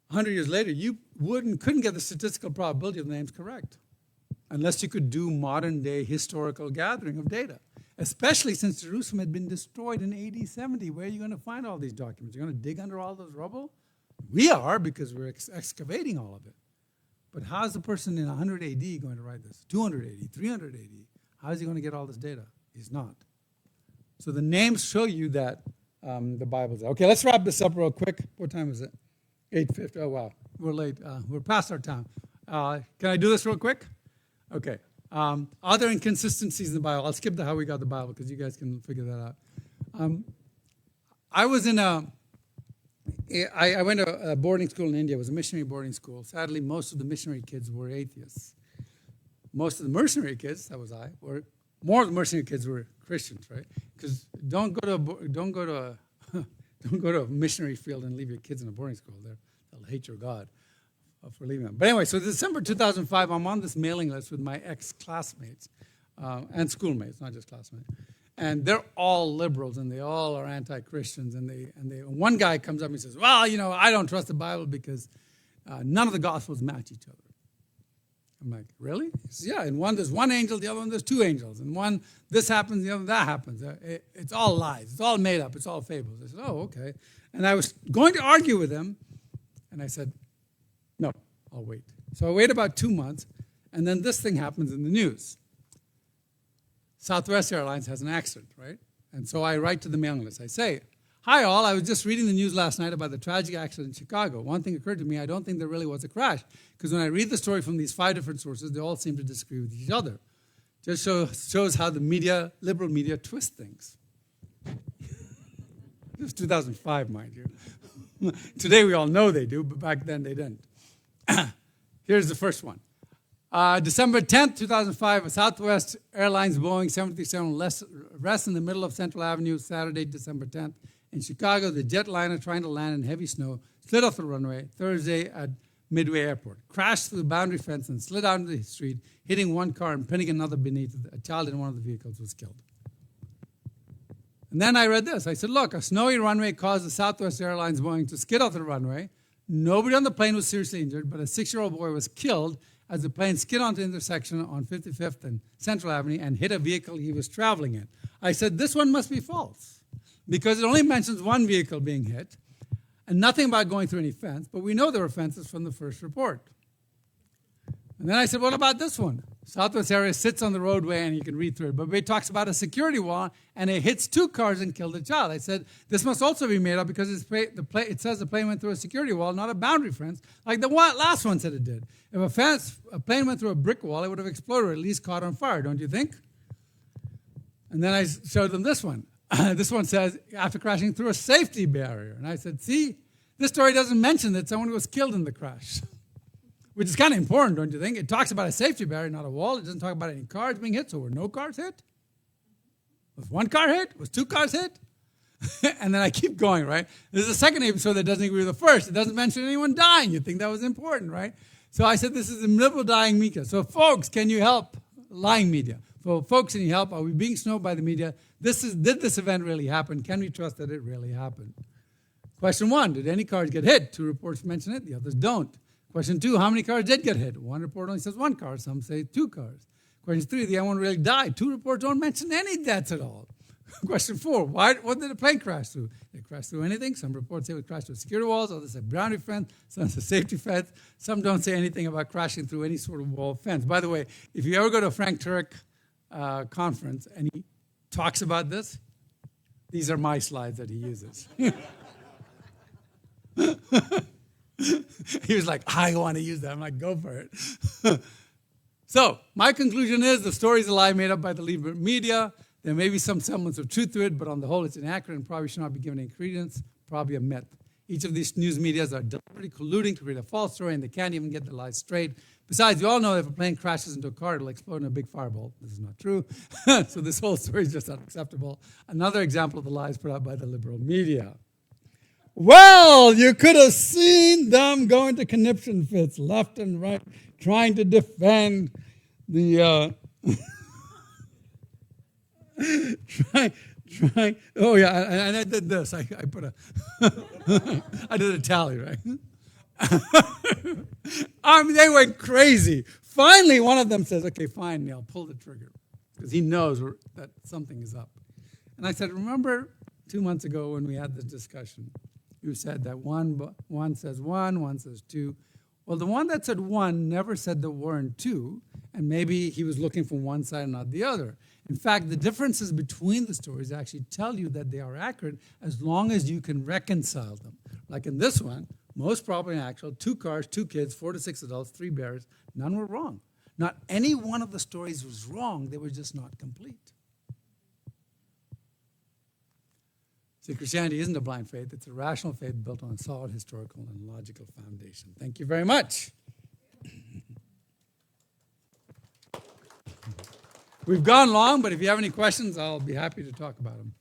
100 years later, you couldn't get the statistical probability of the names correct unless you could do modern-day historical gathering of data, especially since Jerusalem had been destroyed in AD 70. Where are you going to find all these documents? You're going to dig under all those rubble? We are, because we're excavating all of it. But how is the person in 100 AD going to write this? 200 AD, 300 AD? How is he going to get all this data? He's not. So the names show you that the Bible's there. Okay, let's wrap this up real quick. What time is it? 8:50. Oh, wow. We're late. We're past our time. Can I do this real quick? Okay. Other inconsistencies in the Bible. I'll skip the how we got the Bible because you guys can figure that out. I was in I went to a boarding school in India. It was a missionary boarding school. Sadly, most of the missionary kids were atheists. Most of the mercenary kids, that was I, more of the mercenary kids were Christians, right? Because don't go to a missionary field and leave your kids in a boarding school. They'll hate your God for leaving them. But anyway, so December 2005, I'm on this mailing list with my ex-classmates and schoolmates, not just classmates. And they're all liberals, and they all are anti-Christians. And one guy comes up and says, well, I don't trust the Bible because none of the Gospels match each other. I'm like, really? He says, yeah, in one there's one angel, the other one there's 2 angels. And one, this happens, the other, that happens. It's all lies. It's all made up. It's all fables. I said, oh, okay. And I was going to argue with him, and I said, no, I'll wait. So I wait about 2 months, and then this thing happens in the news. Southwest Airlines has an accident, right? And so I write to the mailing list. I say, hi all, I was just reading the news last night about the tragic accident in Chicago. One thing occurred to me, I don't think there really was a crash, because when I read the story from these 5 different sources, they all seem to disagree with each other. Just shows how the liberal media twist things. This was 2005, mind you. Today we all know they do, but back then they didn't. Here's the first one. December 10th, 2005, Southwest Airlines Boeing 737 rests in the middle of Central Avenue, Saturday, December 10th. In Chicago, the jetliner trying to land in heavy snow slid off the runway Thursday at Midway Airport, crashed through the boundary fence and slid out into the street, hitting one car and pinning another beneath it. A child in one of the vehicles was killed. And then I read this. I said, look, a snowy runway caused the Southwest Airlines Boeing to skid off the runway. Nobody on the plane was seriously injured, but a 6-year-old boy was killed as the plane skid onto the intersection on 55th and Central Avenue and hit a vehicle he was traveling in. I said, this one must be false, because it only mentions one vehicle being hit and nothing about going through any fence, but we know there were fences from the first report. And then I said, what about this one? Southwest area sits on the roadway and you can read through it. But it talks about a security wall and it hits 2 cars and killed a child. I said, this must also be made up because it says the plane went through a security wall, not a boundary fence, like the last one said it did. If a plane went through a brick wall, it would have exploded or at least caught on fire, don't you think? And then I showed them this one. This one says, after crashing through a safety barrier. And I said, see, this story doesn't mention that someone was killed in the crash. Which is kind of important, don't you think? It talks about a safety barrier, not a wall. It doesn't talk about any cars being hit. So were no cars hit? Was 1 car hit? Was 2 cars hit? And then I keep going, right? This is the second episode that doesn't agree with the first. It doesn't mention anyone dying. You'd think that was important, right? So I said, this is a liberal dying media. So folks, can you help? Lying media. So folks, can you help? Are we being snowed by the media? Did this event really happen? Can we trust that it really happened? Question 1, did any cars get hit? 2 reports mention it, the others don't. Question 2, how many cars did get hit? 1 report only says 1 car, some say 2 cars. Question 3, did anyone really die? 2 reports don't mention any deaths at all. Question 4, what did the plane crash through? Did it crash through anything? Some reports say it crashed through security walls, others say boundary fence, some say safety fence. Some don't say anything about crashing through any sort of wall fence. By the way, if you ever go to a Frank Turek conference and he talks about this, these are my slides that he uses. He was like, I want to use that. I'm like, go for it. So my conclusion is the story is a lie made up by the liberal media. There may be some semblance of truth to it, but on the whole, it's inaccurate and probably should not be given any credence, probably a myth. Each of these news medias are deliberately colluding to create a false story, and they can't even get the lies straight. Besides, you all know that if a plane crashes into a car, it'll explode in a big fireball. This is not true. So this whole story is just unacceptable. Another example of the lies put out by the liberal media. Well, you could have seen them going to conniption fits left and right, trying to defend the trying. Oh yeah, and I did this. I put a I did a tally, right? I mean, they went crazy. Finally, one of them says, "Okay, fine, Neil, pull the trigger," because he knows that something is up. And I said, "Remember 2 months ago when we had this discussion? You said that one says 1 says 2. Well, the one that said 1 never said there weren't 2, and maybe he was looking from one side and not the other. In fact, the differences between the stories actually tell you that they are accurate as long as you can reconcile them. Like in this one, most probably actual, 2 cars, 2 kids, 4 to 6 adults, 3 bears, none were wrong. Not any one of the stories was wrong, they were just not complete. See, Christianity isn't a blind faith. It's a rational faith built on a solid historical and logical foundation. Thank you very much. We've gone long, but if you have any questions, I'll be happy to talk about them.